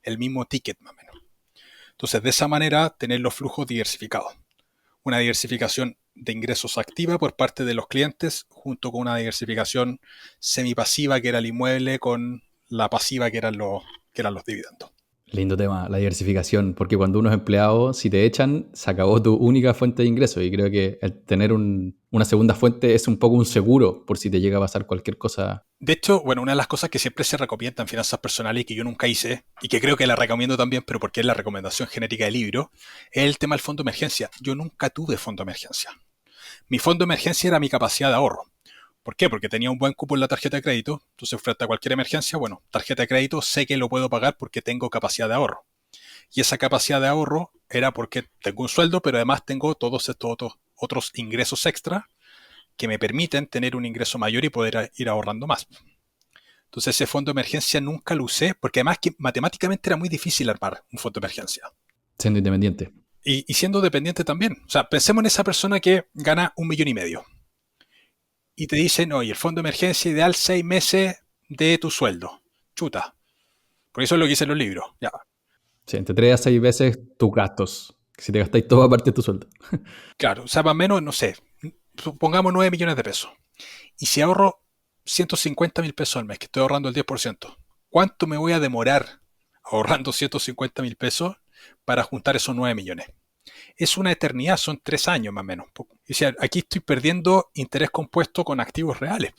el mismo ticket más o menos. Entonces, de esa manera, tener los flujos diversificados. Una diversificación de ingresos activa por parte de los clientes, junto con una diversificación semipasiva, que era el inmueble, con la pasiva, que eran los dividendos. Lindo tema, la diversificación, porque cuando uno es empleado, si te echan, se acabó tu única fuente de ingreso, y creo que el tener una segunda fuente es un poco un seguro por si te llega a pasar cualquier cosa. De hecho, bueno, una de las cosas que siempre se recomienda en finanzas personales y que yo nunca hice, y que creo que la recomiendo también, pero porque es la recomendación genérica del libro, es el tema del fondo de emergencia. Yo nunca tuve fondo de emergencia. Mi fondo de emergencia era mi capacidad de ahorro. ¿Por qué? Porque tenía un buen cupo en la tarjeta de crédito. Entonces, frente a cualquier emergencia, bueno, tarjeta de crédito, sé que lo puedo pagar porque tengo capacidad de ahorro. Y esa capacidad de ahorro era porque tengo un sueldo, pero además tengo todos estos otros ingresos extra que me permiten tener un ingreso mayor y poder ir ahorrando más. Entonces, ese fondo de emergencia nunca lo usé, porque además que matemáticamente era muy difícil armar un fondo de emergencia. Siendo independiente. Y siendo dependiente también. O sea, pensemos en esa persona que gana 1,5 millones. Y te dicen, oye, el fondo de emergencia ideal 6 meses de tu sueldo. Chuta. Por eso es lo que dicen los libros. Ya. Sí, entre 3 a 6 veces tus gastos. Si te gastáis todo aparte de tu sueldo. Claro, o sea, más o menos, no sé, supongamos 9 millones de pesos. Y si ahorro 150.000 pesos al mes, que estoy ahorrando el 10%, ¿cuánto me voy a demorar ahorrando 150.000 pesos para juntar esos 9 millones? Es una eternidad, son 3 años más o menos. Y si aquí estoy perdiendo interés compuesto con activos reales.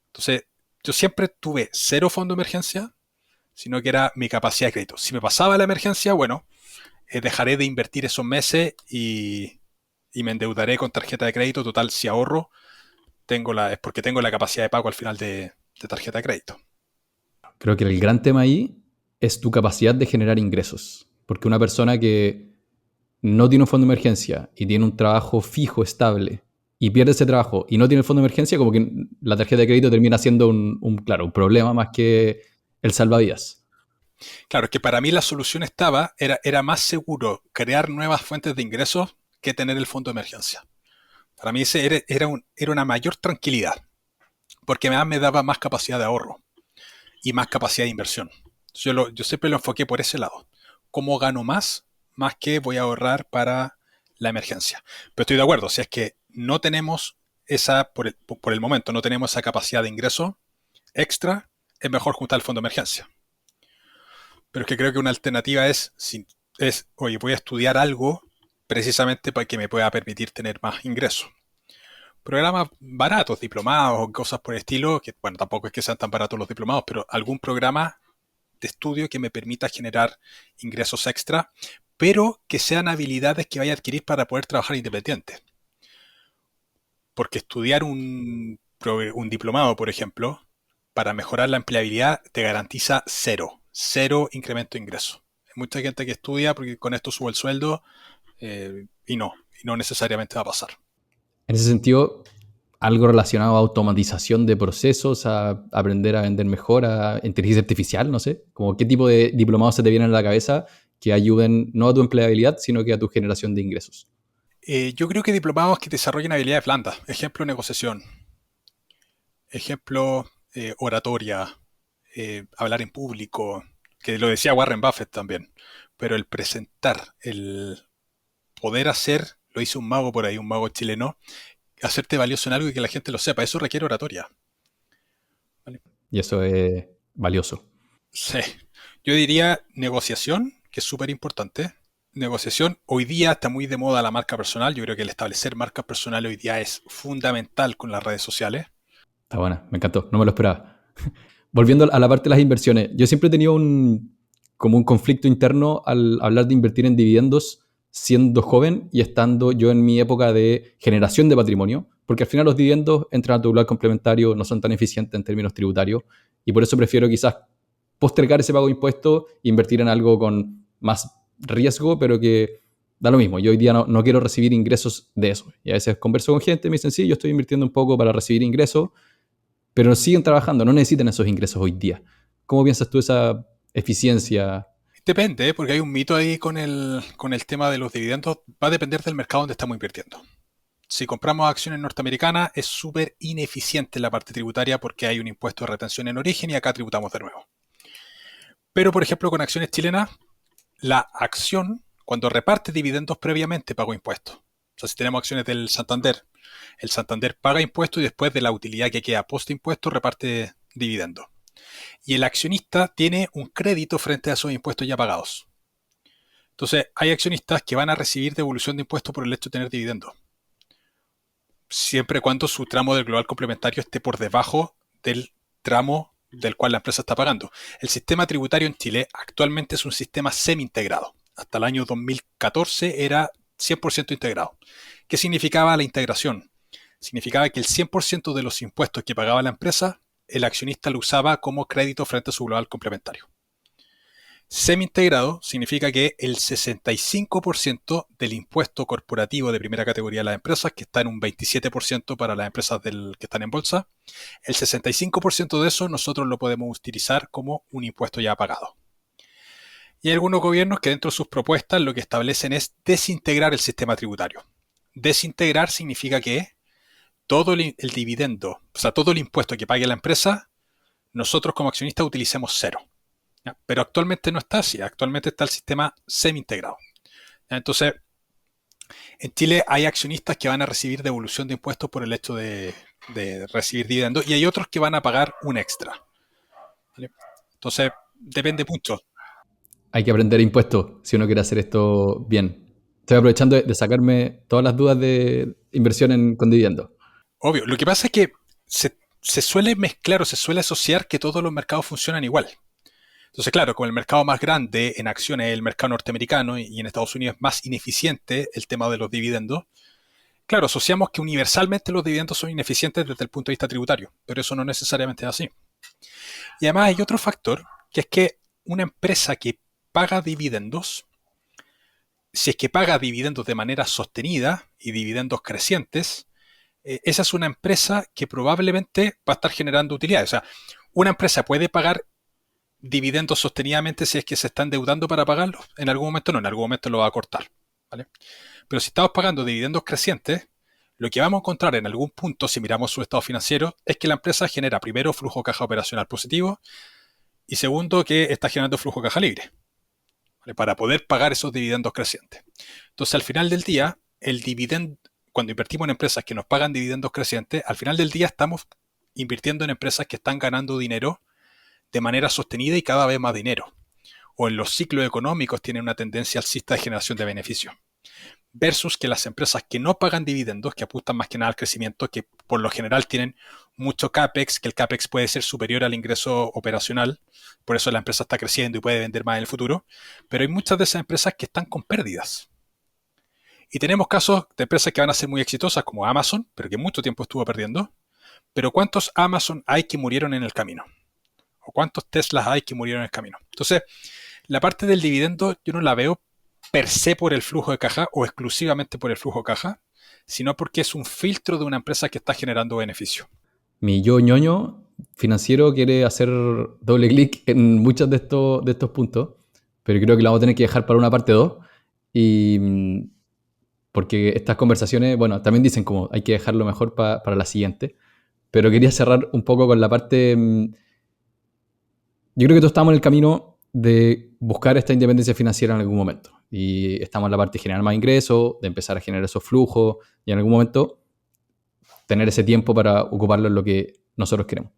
Entonces, yo siempre tuve cero fondo de emergencia, sino que era mi capacidad de crédito. Si me pasaba la emergencia, bueno, dejaré de invertir esos meses y me endeudaré con tarjeta de crédito. Total, si ahorro, es porque tengo la capacidad de pago al final de tarjeta de crédito. Creo que el gran tema ahí es tu capacidad de generar ingresos. Porque una persona que no tiene un fondo de emergencia y tiene un trabajo fijo, estable, y pierde ese trabajo y no tiene el fondo de emergencia, como que la tarjeta de crédito termina siendo un problema más que el salvavidas. Claro, es que para mí la solución era más seguro crear nuevas fuentes de ingresos que tener el fondo de emergencia. Para mí ese era una mayor tranquilidad, porque además me daba más capacidad de ahorro y más capacidad de inversión. Yo siempre lo enfoqué por ese lado. ¿Cómo gano más que voy a ahorrar para la emergencia? Pero estoy de acuerdo, si es que no tenemos por el momento, no tenemos esa capacidad de ingreso extra, es mejor juntar el fondo de emergencia. Pero es que creo que una alternativa oye, voy a estudiar algo precisamente para que me pueda permitir tener más ingresos. Programas baratos, diplomados o cosas por el estilo, que bueno, tampoco es que sean tan baratos los diplomados, pero algún programa de estudio que me permita generar ingresos extra, pero que sean habilidades que vaya a adquirir para poder trabajar independiente. Porque estudiar un diplomado, por ejemplo, para mejorar la empleabilidad, te garantiza cero incremento de ingresos. Hay mucha gente que estudia porque con esto sube el sueldo y no necesariamente va a pasar. En ese sentido, algo relacionado a automatización de procesos, a aprender a vender mejor, a inteligencia artificial, no sé, como qué tipo de diplomados se te vienen a la cabeza que ayuden no a tu empleabilidad, sino que a tu generación de ingresos. Yo creo que diplomados que desarrollen habilidades blandas, ejemplo negociación, ejemplo oratoria, hablar en público, que lo decía Warren Buffett también, pero el presentar, el poder hacer, lo hizo un mago por ahí, un mago chileno, hacerte valioso en algo y que la gente lo sepa, eso requiere oratoria. ¿Vale? Y eso es valioso. Sí, yo diría negociación, que es súper importante. Negociación, hoy día está muy de moda la marca personal, yo creo que el establecer marcas personales hoy día es fundamental con las redes sociales. Está buena, me encantó, no me lo esperaba. Volviendo a la parte de las inversiones, yo siempre he tenido como un conflicto interno al hablar de invertir en dividendos siendo joven y estando yo en mi época de generación de patrimonio, porque al final los dividendos entran a tu global complementario, no son tan eficientes en términos tributarios, y por eso prefiero quizás postergar ese pago de impuestos e invertir en algo con más riesgo, pero que da lo mismo. Yo hoy día no quiero recibir ingresos de eso. Y a veces converso con gente y me dicen, sí, yo estoy invirtiendo un poco para recibir ingresos, pero siguen trabajando, no necesitan esos ingresos hoy día. ¿Cómo piensas tú esa eficiencia? Depende, porque hay un mito ahí con el tema de los dividendos. Va a depender del mercado donde estamos invirtiendo. Si compramos acciones norteamericanas, es súper ineficiente la parte tributaria porque hay un impuesto de retención en origen y acá tributamos de nuevo. Pero, por ejemplo, con acciones chilenas, la acción, cuando reparte dividendos previamente, pagó impuestos. O sea, si tenemos acciones del Santander, el Santander paga impuestos y después de la utilidad que queda post impuesto reparte dividendos. Y el accionista tiene un crédito frente a esos impuestos ya pagados. Entonces, hay accionistas que van a recibir devolución de impuestos por el hecho de tener dividendos, siempre y cuando su tramo del global complementario esté por debajo del tramo del cual la empresa está pagando. El sistema tributario en Chile actualmente es un sistema semi-integrado. Hasta el año 2014 era 100% integrado. ¿Qué significaba la integración? Significaba que el 100% de los impuestos que pagaba la empresa, el accionista lo usaba como crédito frente a su global complementario. Semi-integrado significa que el 65% del impuesto corporativo de primera categoría de las empresas, que está en un 27% para las empresas que están en bolsa, el 65% de eso nosotros lo podemos utilizar como un impuesto ya pagado. Y hay algunos gobiernos que dentro de sus propuestas lo que establecen es desintegrar el sistema tributario. Desintegrar significa que todo el dividendo, o sea, todo el impuesto que pague la empresa, nosotros como accionistas utilicemos cero. Pero actualmente no está así, actualmente está el sistema semi-integrado. Entonces, en Chile hay accionistas que van a recibir devolución de impuestos por el hecho de recibir dividendos y hay otros que van a pagar un extra. ¿Vale? Entonces, depende mucho. Hay que aprender impuestos si uno quiere hacer esto bien. Estoy aprovechando de sacarme todas las dudas de inversión con dividendos. Obvio, lo que pasa es que se suele mezclar o se suele asociar que todos los mercados funcionan igual. Entonces, claro, como el mercado más grande en acciones es el mercado norteamericano y en Estados Unidos es más ineficiente el tema de los dividendos, claro, asociamos que universalmente los dividendos son ineficientes desde el punto de vista tributario, pero eso no necesariamente es así. Y además hay otro factor, que es que una empresa que paga dividendos, si es que paga dividendos de manera sostenida y dividendos crecientes, esa es una empresa que probablemente va a estar generando utilidades. O sea, una empresa puede pagar dividendos sostenidamente si es que se está endeudando para pagarlos. En algún momento no, en algún momento lo va a cortar. ¿Vale? Pero si estamos pagando dividendos crecientes, lo que vamos a encontrar en algún punto, si miramos su estado financiero, es que la empresa genera primero flujo caja operacional positivo y segundo que está generando flujo caja libre, ¿vale? Para poder pagar esos dividendos crecientes. Entonces, al final del día, el dividendo, cuando invertimos en empresas que nos pagan dividendos crecientes, al final del día estamos invirtiendo en empresas que están ganando dinero de manera sostenida y cada vez más dinero. O en los ciclos económicos tienen una tendencia alcista de generación de beneficios. Versus que las empresas que no pagan dividendos, que apuntan más que nada al crecimiento, que por lo general tienen mucho CAPEX, que el CAPEX puede ser superior al ingreso operacional, por eso la empresa está creciendo y puede vender más en el futuro, pero hay muchas de esas empresas que están con pérdidas. Y tenemos casos de empresas que van a ser muy exitosas, como Amazon, pero que mucho tiempo estuvo perdiendo. Pero ¿cuántos Amazon hay que murieron en el camino? ¿O cuántos Teslas hay que murieron en el camino? Entonces, la parte del dividendo yo no la veo per se por el flujo de caja o exclusivamente por el flujo de caja, sino porque es un filtro de una empresa que está generando beneficio. Mi yo ñoño financiero quiere hacer doble clic en muchos de estos puntos, pero creo que lo vamos a tener que dejar para una parte 2. Y porque estas conversaciones, bueno, también dicen como hay que dejarlo mejor para la siguiente, pero quería cerrar un poco con la parte. Yo creo que todos estamos en el camino de buscar esta independencia financiera en algún momento. Y estamos en la parte de generar más ingresos, de empezar a generar esos flujos y en algún momento tener ese tiempo para ocuparlo en lo que nosotros queremos.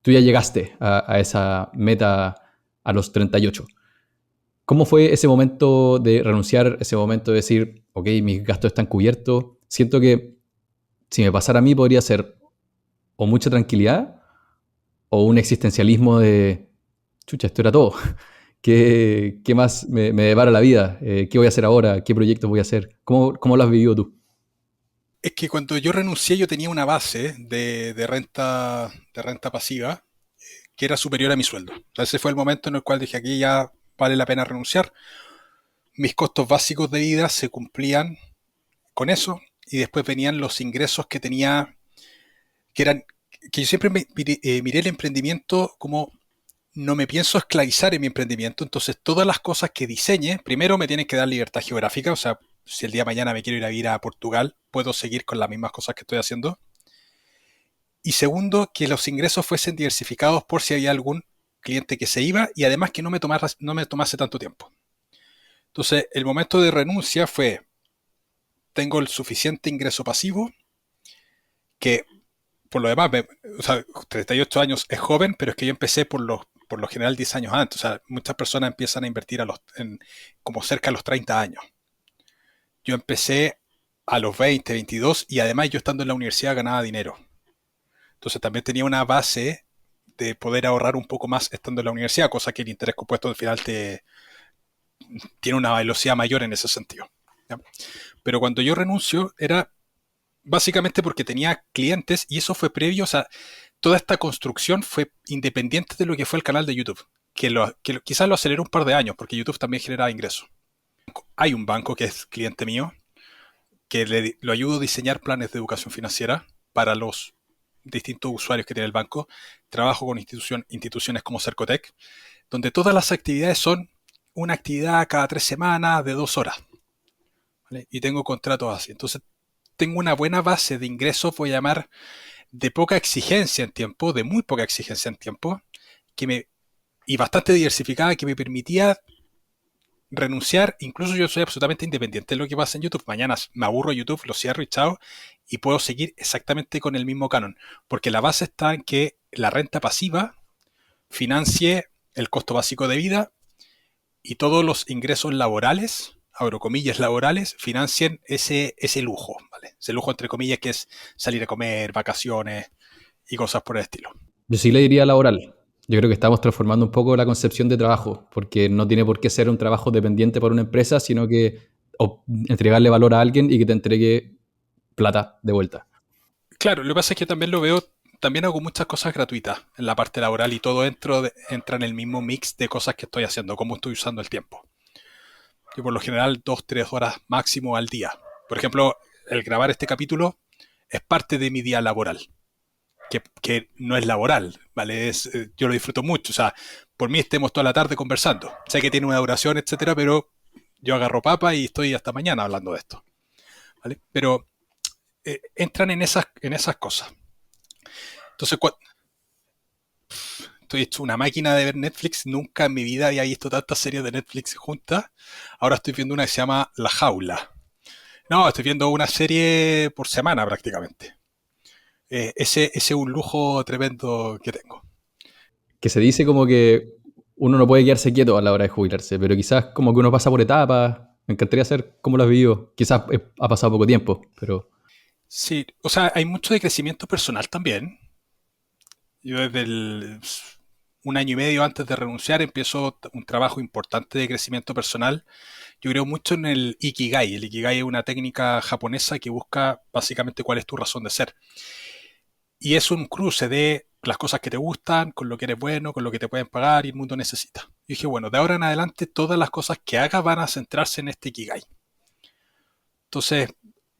Tú ya llegaste a esa meta a los 38. ¿Cómo fue ese momento de renunciar, ese momento de decir, ok, mis gastos están cubiertos? Siento que si me pasara a mí podría ser o mucha tranquilidad o un existencialismo de, chucha, esto era todo. ¿Qué más me depara la vida? ¿Qué voy a hacer ahora? ¿Qué proyectos voy a hacer? ¿Cómo lo has vivido tú? Es que cuando yo renuncié yo tenía una base de renta pasiva que era superior a mi sueldo. O sea, ese fue el momento en el cual dije, aquí ya vale la pena renunciar. Mis costos básicos de vida se cumplían con eso y después venían los ingresos que tenía, que eran, que yo siempre miré el emprendimiento como no me pienso esclavizar en mi emprendimiento, entonces todas las cosas que diseñe, primero me tienen que dar libertad geográfica, o sea, si el día de mañana me quiero ir a vivir a Portugal, puedo seguir con las mismas cosas que estoy haciendo. Y segundo, que los ingresos fuesen diversificados por si había algún cliente que se iba y además que no me tomase tanto tiempo. Entonces, el momento de renuncia fue, tengo el suficiente ingreso pasivo, que por lo demás, o sea, 38 años es joven, pero es que yo empecé por lo general 10 años antes. O sea, muchas personas empiezan a invertir como cerca de los 30 años. Yo empecé a los 20, 22 y además yo estando en la universidad ganaba dinero. Entonces también tenía una base de poder ahorrar un poco más estando en la universidad, cosa que el interés compuesto al final tiene una velocidad mayor en ese sentido. ¿Ya? Pero cuando yo renuncio era básicamente porque tenía clientes y eso fue previo, o sea, toda esta construcción fue independiente de lo que fue el canal de YouTube, quizás lo aceleró un par de años porque YouTube también generaba ingresos. Hay un banco que es cliente mío, que lo ayudo a diseñar planes de educación financiera para los distintos usuarios que tiene el banco. Trabajo con instituciones como Cercotec, donde todas las actividades son una actividad cada 3 semanas de 2 horas. ¿Vale? Y tengo contratos así. Entonces, tengo una buena base de ingresos, voy a llamar, de poca exigencia en tiempo, de muy poca exigencia en tiempo, y bastante diversificada, que me permitía renunciar. Incluso yo soy absolutamente independiente de lo que pasa en YouTube. Mañana me aburro de YouTube, lo cierro y chao, y puedo seguir exactamente con el mismo canon, porque la base está en que la renta pasiva financie el costo básico de vida y todos los ingresos laborales, abro comillas laborales, financien ese lujo, ¿vale? Ese lujo entre comillas que es salir a comer, vacaciones y cosas por el estilo. Yo sí le diría laboral. Yo creo que estamos transformando un poco la concepción de trabajo, porque no tiene por qué ser un trabajo dependiente por una empresa, sino que entregarle valor a alguien y que te entregue plata de vuelta. Claro, lo que pasa es que también lo veo, también hago muchas cosas gratuitas en la parte laboral y todo entra en el mismo mix de cosas que estoy haciendo, cómo estoy usando el tiempo. Yo por lo general 2, 3 horas máximo al día. Por ejemplo, el grabar este capítulo es parte de mi día laboral, que no es laboral, ¿vale? Yo lo disfruto mucho, o sea, por mí estemos toda la tarde conversando. Sé que tiene una duración, etcétera, pero yo agarro papa y estoy hasta mañana hablando de esto, ¿vale? Pero entran en esas cosas. Entonces, estoy hecho una máquina de ver Netflix. Nunca en mi vida había visto tantas series de Netflix juntas. Ahora estoy viendo una que se llama La Jaula. No, estoy viendo una serie por semana prácticamente. Ese es un lujo tremendo que tengo. Que se dice como que uno no puede quedarse quieto a la hora de jubilarse, pero quizás como que uno pasa por etapas. Me encantaría saber cómo lo has vivido. Quizás ha pasado poco tiempo, pero Sí, o sea, hay mucho de crecimiento personal también. Yo un año y medio antes de renunciar empiezo un trabajo importante de crecimiento personal. Yo creo mucho en el Ikigai. El Ikigai es una técnica japonesa que busca básicamente cuál es tu razón de ser. Y es un cruce de las cosas que te gustan, con lo que eres bueno, con lo que te pueden pagar y el mundo necesita. Y dije, bueno, de ahora en adelante todas las cosas que haga van a centrarse en este Ikigai. Entonces,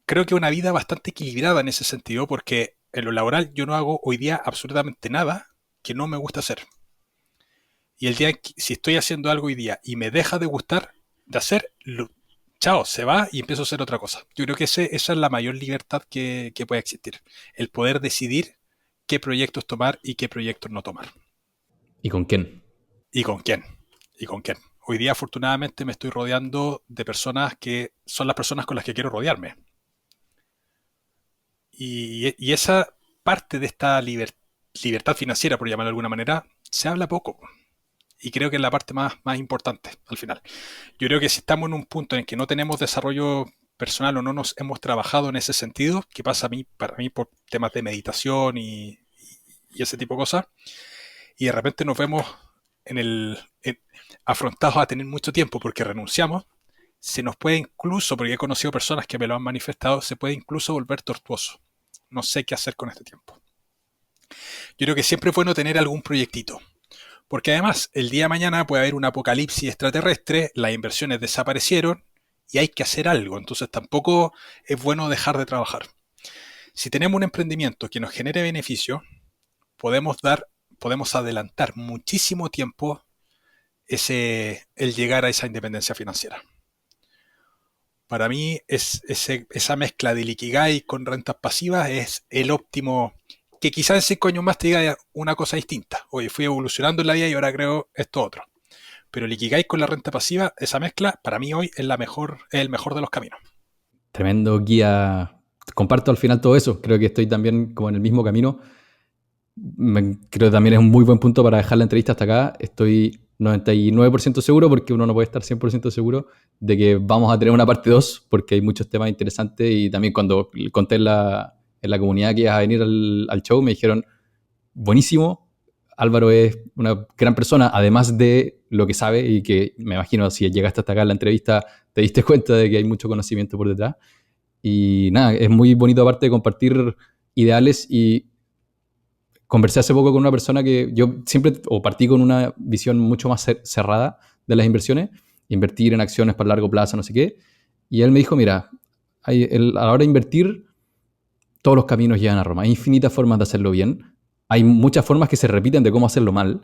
creo que una vida bastante equilibrada en ese sentido, porque en lo laboral yo no hago hoy día absolutamente nada que no me gusta hacer. Y el día que, si estoy haciendo algo hoy día y me deja de gustar de hacer, chao, se va y empiezo a hacer otra cosa. Yo creo que esa es la mayor libertad que puede existir. El poder decidir qué proyectos tomar y qué proyectos no tomar. ¿y con quién? ¿Y con quién? ¿Y con quién? Hoy día afortunadamente me estoy rodeando de personas que son las personas con las que quiero rodearme. Y esa parte de esta libertad financiera, por llamarlo de alguna manera, se habla poco. Y creo que es la parte más importante al final. Yo creo que si estamos en un punto en que no tenemos desarrollo personal o no nos hemos trabajado en ese sentido, que pasa para mí por temas de meditación y ese tipo de cosas, y de repente nos vemos afrontados a tener mucho tiempo porque renunciamos, se nos puede incluso, porque he conocido personas que me lo han manifestado, se puede incluso volver tortuoso. No sé qué hacer con este tiempo. Yo creo que siempre es bueno tener algún proyectito. Porque además, el día de mañana puede haber un apocalipsis extraterrestre, las inversiones desaparecieron y hay que hacer algo. Entonces tampoco es bueno dejar de trabajar. Si tenemos un emprendimiento que nos genere beneficio, podemos adelantar muchísimo tiempo el llegar a esa independencia financiera. Para mí, esa mezcla del Ikigai con rentas pasivas es el óptimo, que quizás en 5 años más te diga una cosa distinta. Oye, fui evolucionando en la vida y ahora creo esto otro. Pero el Ikigai con la renta pasiva, esa mezcla, para mí hoy es el mejor de los caminos. Tremendo guía. Comparto al final todo eso. Creo que estoy también como en el mismo camino. Creo que también es un muy buen punto para dejar la entrevista hasta acá. Estoy 99% seguro, porque uno no puede estar 100% seguro, de que vamos a tener una parte 2, porque hay muchos temas interesantes. Y también cuando conté en la comunidad que ibas a venir al show, me dijeron, buenísimo, Álvaro es una gran persona, además de lo que sabe, y que me imagino si llegaste hasta acá en la entrevista te diste cuenta de que hay mucho conocimiento por detrás. Y nada, es muy bonito aparte de compartir ideales. Y conversé hace poco con una persona que yo siempre, o partí con una visión mucho más cerrada de las inversiones, invertir en acciones para largo plazo, no sé qué. Y él me dijo, mira, a la hora de invertir, todos los caminos llegan a Roma. Hay infinitas formas de hacerlo bien. Hay muchas formas que se repiten de cómo hacerlo mal,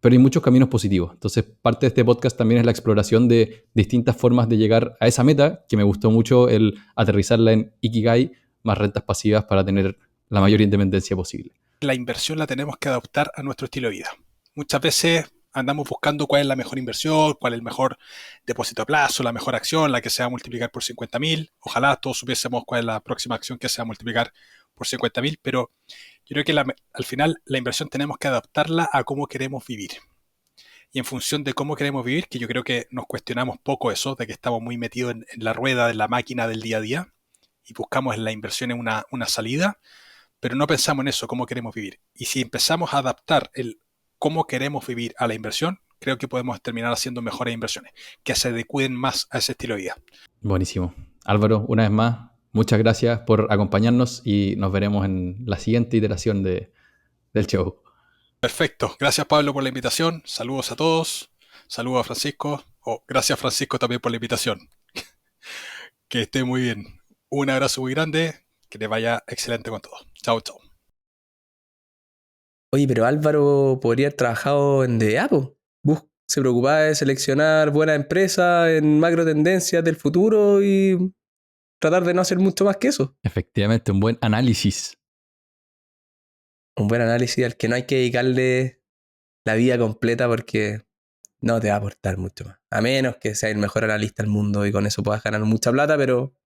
pero hay muchos caminos positivos. Entonces, parte de este podcast también es la exploración de distintas formas de llegar a esa meta, que me gustó mucho el aterrizarla en Ikigai más rentas pasivas para tener la mayor independencia posible. La inversión la tenemos que adaptar a nuestro estilo de vida. Muchas veces andamos buscando cuál es la mejor inversión, cuál es el mejor depósito a plazo, la mejor acción, la que se va a multiplicar por 50.000. Ojalá todos supiésemos cuál es la próxima acción que se va a multiplicar por 50.000, pero yo creo que al final la inversión tenemos que adaptarla a cómo queremos vivir. Y en función de cómo queremos vivir, que yo creo que nos cuestionamos poco eso, de que estamos muy metidos en la rueda de la máquina del día a día y buscamos en la inversión en una salida, pero no pensamos en eso, cómo queremos vivir. Y si empezamos a adaptar el cómo queremos vivir a la inversión, creo que podemos terminar haciendo mejores inversiones, que se adecúen más a ese estilo de vida. Buenísimo. Álvaro, una vez más, muchas gracias por acompañarnos y nos veremos en la siguiente iteración del show. Perfecto. Gracias, Pablo, por la invitación. Saludos a todos. Saludos a Francisco. Gracias, Francisco, también por la invitación. Que esté muy bien. Un abrazo muy grande. Que te vaya excelente con todo. Chao, chao. Oye, pero Álvaro podría haber trabajado en DEA, po. Se preocupaba de seleccionar buenas empresas en macro tendencias del futuro y tratar de no hacer mucho más que eso. Efectivamente, un buen análisis. Un buen análisis al que no hay que dedicarle la vida completa porque no te va a aportar mucho más. A menos que seas el mejor analista del mundo y con eso puedas ganar mucha plata, pero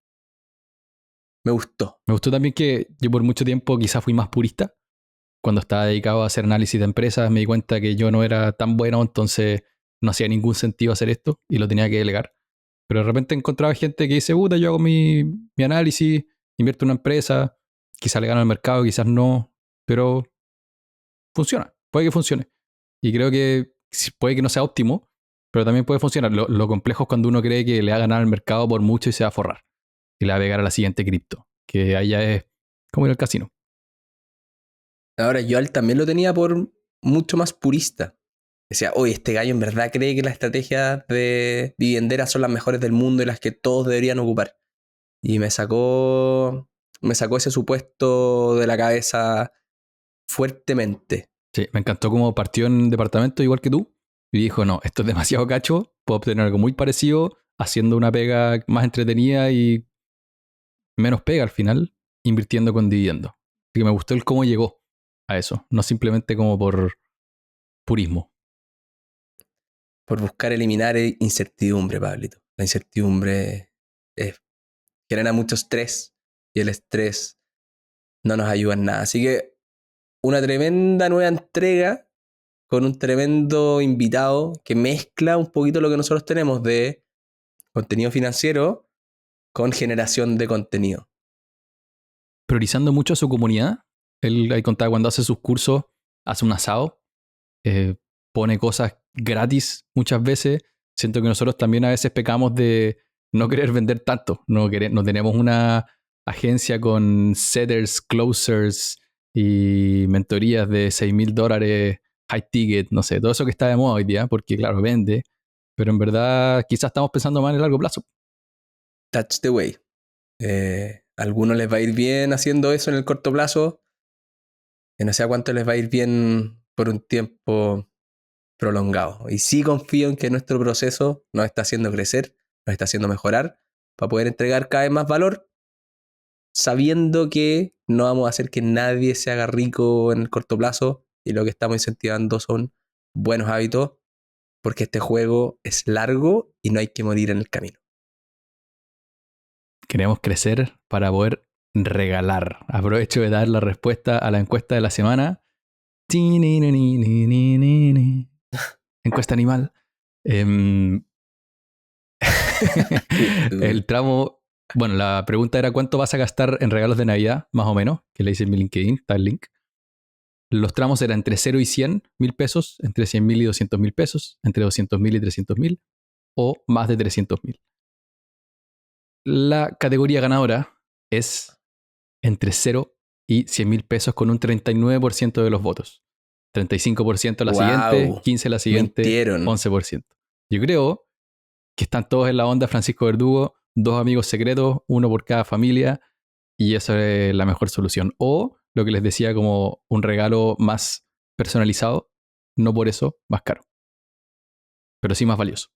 me gustó. Me gustó también que yo por mucho tiempo quizás fui más purista. Cuando estaba dedicado a hacer análisis de empresas me di cuenta que yo no era tan bueno, entonces no hacía ningún sentido hacer esto y lo tenía que delegar. Pero de repente encontraba gente que dice, puta, yo hago mi análisis, invierto en una empresa, quizás le gano al mercado, quizás no, pero funciona, puede que funcione. Y creo que puede que no sea óptimo, pero también puede funcionar. Lo complejo es cuando uno cree que le va a ganar al mercado por mucho y se va a forrar. Y le va a pegar a la siguiente cripto, que ahí ya es como ir al casino. Ahora, yo también lo tenía por mucho más purista. Decía, oye, este gallo en verdad cree que las estrategias de dividenderas son las mejores del mundo y las que todos deberían ocupar. Y me sacó ese supuesto de la cabeza fuertemente. Sí, me encantó cómo partió en departamento igual que tú y dijo, no, esto es demasiado cacho, puedo obtener algo muy parecido haciendo una pega más entretenida y menos pega al final, invirtiendo con dividendos. Así que me gustó el cómo llegó a eso, no simplemente como por purismo. Por buscar eliminar incertidumbre, Pablito. La incertidumbre genera mucho estrés y el estrés no nos ayuda en nada. Así que una tremenda nueva entrega con un tremendo invitado que mezcla un poquito lo que nosotros tenemos de contenido financiero con generación de contenido. Priorizando mucho a su comunidad. Él ahí contaba cuando hace sus cursos, hace un asado, pone cosas gratis muchas veces. Siento que nosotros también a veces pecamos de no querer vender tanto. No tenemos una agencia con setters, closers y mentorías de $6,000, high ticket, no sé, todo eso que está de moda hoy día, porque claro, vende, pero en verdad quizás estamos pensando más en el largo plazo. That's the way. A algunos les va a ir bien haciendo eso en el corto plazo. No sé a cuánto les va a ir bien por un tiempo prolongado. Y sí confío en que nuestro proceso nos está haciendo crecer, nos está haciendo mejorar, para poder entregar cada vez más valor, sabiendo que no vamos a hacer que nadie se haga rico en el corto plazo, y lo que estamos incentivando son buenos hábitos, porque este juego es largo y no hay que morir en el camino. Queremos crecer para poder regalar. Aprovecho de dar la respuesta a la encuesta de la semana. Encuesta animal. El tramo... Bueno, la pregunta era ¿cuánto vas a gastar en regalos de Navidad? Más o menos, que le hice en mi LinkedIn, está el link. Los tramos eran entre 0 y 100,000 pesos, entre 100,000 y 200,000 pesos, entre 200,000 y 300,000 o más de 300,000. La categoría ganadora es entre 0 y 100,000 pesos con un 39% de los votos. 35% la siguiente, 15% la siguiente, mintieron. 11%. Yo creo que están todos en la onda Francisco Verdugo, 2 amigos secretos, uno por cada familia, y esa es la mejor solución. O lo que les decía, como un regalo más personalizado, no por eso más caro, pero sí más valioso.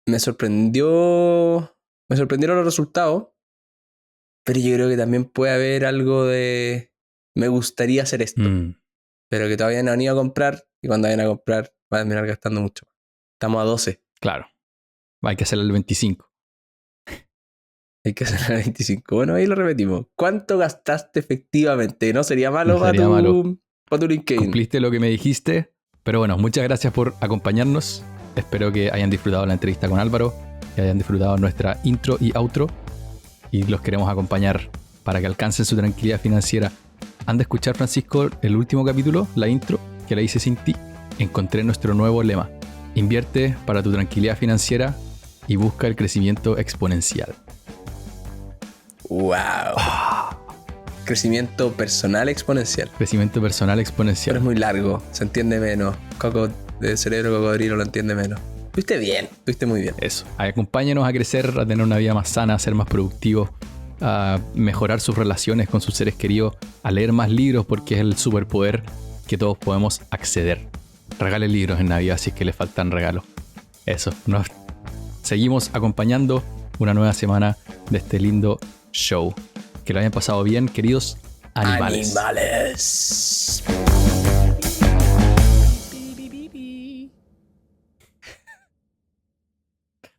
Me sorprendieron los resultados, pero yo creo que también puede haber algo de me gustaría hacer esto, pero que todavía no han ido a comprar, y cuando vayan a comprar van a terminar gastando mucho. Estamos a 12. Claro, hay que hacer el 25. Hay que hacer el 25. Bueno, ahí lo repetimos. ¿Cuánto gastaste efectivamente? No sería malo, No sería malo. Para tu LinkedIn. Cumpliste lo que me dijiste, pero bueno, muchas gracias por acompañarnos. Espero que hayan disfrutado la entrevista con Álvaro, que hayan disfrutado nuestra intro y outro, y los queremos acompañar para que alcancen su tranquilidad financiera. Anda a escuchar, Francisco, el último capítulo, la intro, que la hice sin ti. Encontré nuestro nuevo lema: invierte para tu tranquilidad financiera y busca el crecimiento exponencial. ¡Wow! Crecimiento personal exponencial. Crecimiento personal exponencial. Pero es muy largo, se entiende menos. Coco de cerebro cocodrilo lo entiende menos. Fuiste bien, fuiste muy bien. Eso, acompáñanos a crecer, a tener una vida más sana, a ser más productivos, a mejorar sus relaciones con sus seres queridos, a leer más libros porque es el superpoder que todos podemos acceder. Regalen libros en Navidad si es que les faltan regalos. Eso, nos seguimos acompañando una nueva semana de este lindo show. Que lo hayan pasado bien, queridos animales. Animales.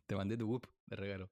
Te mandé tu whoop de regalo.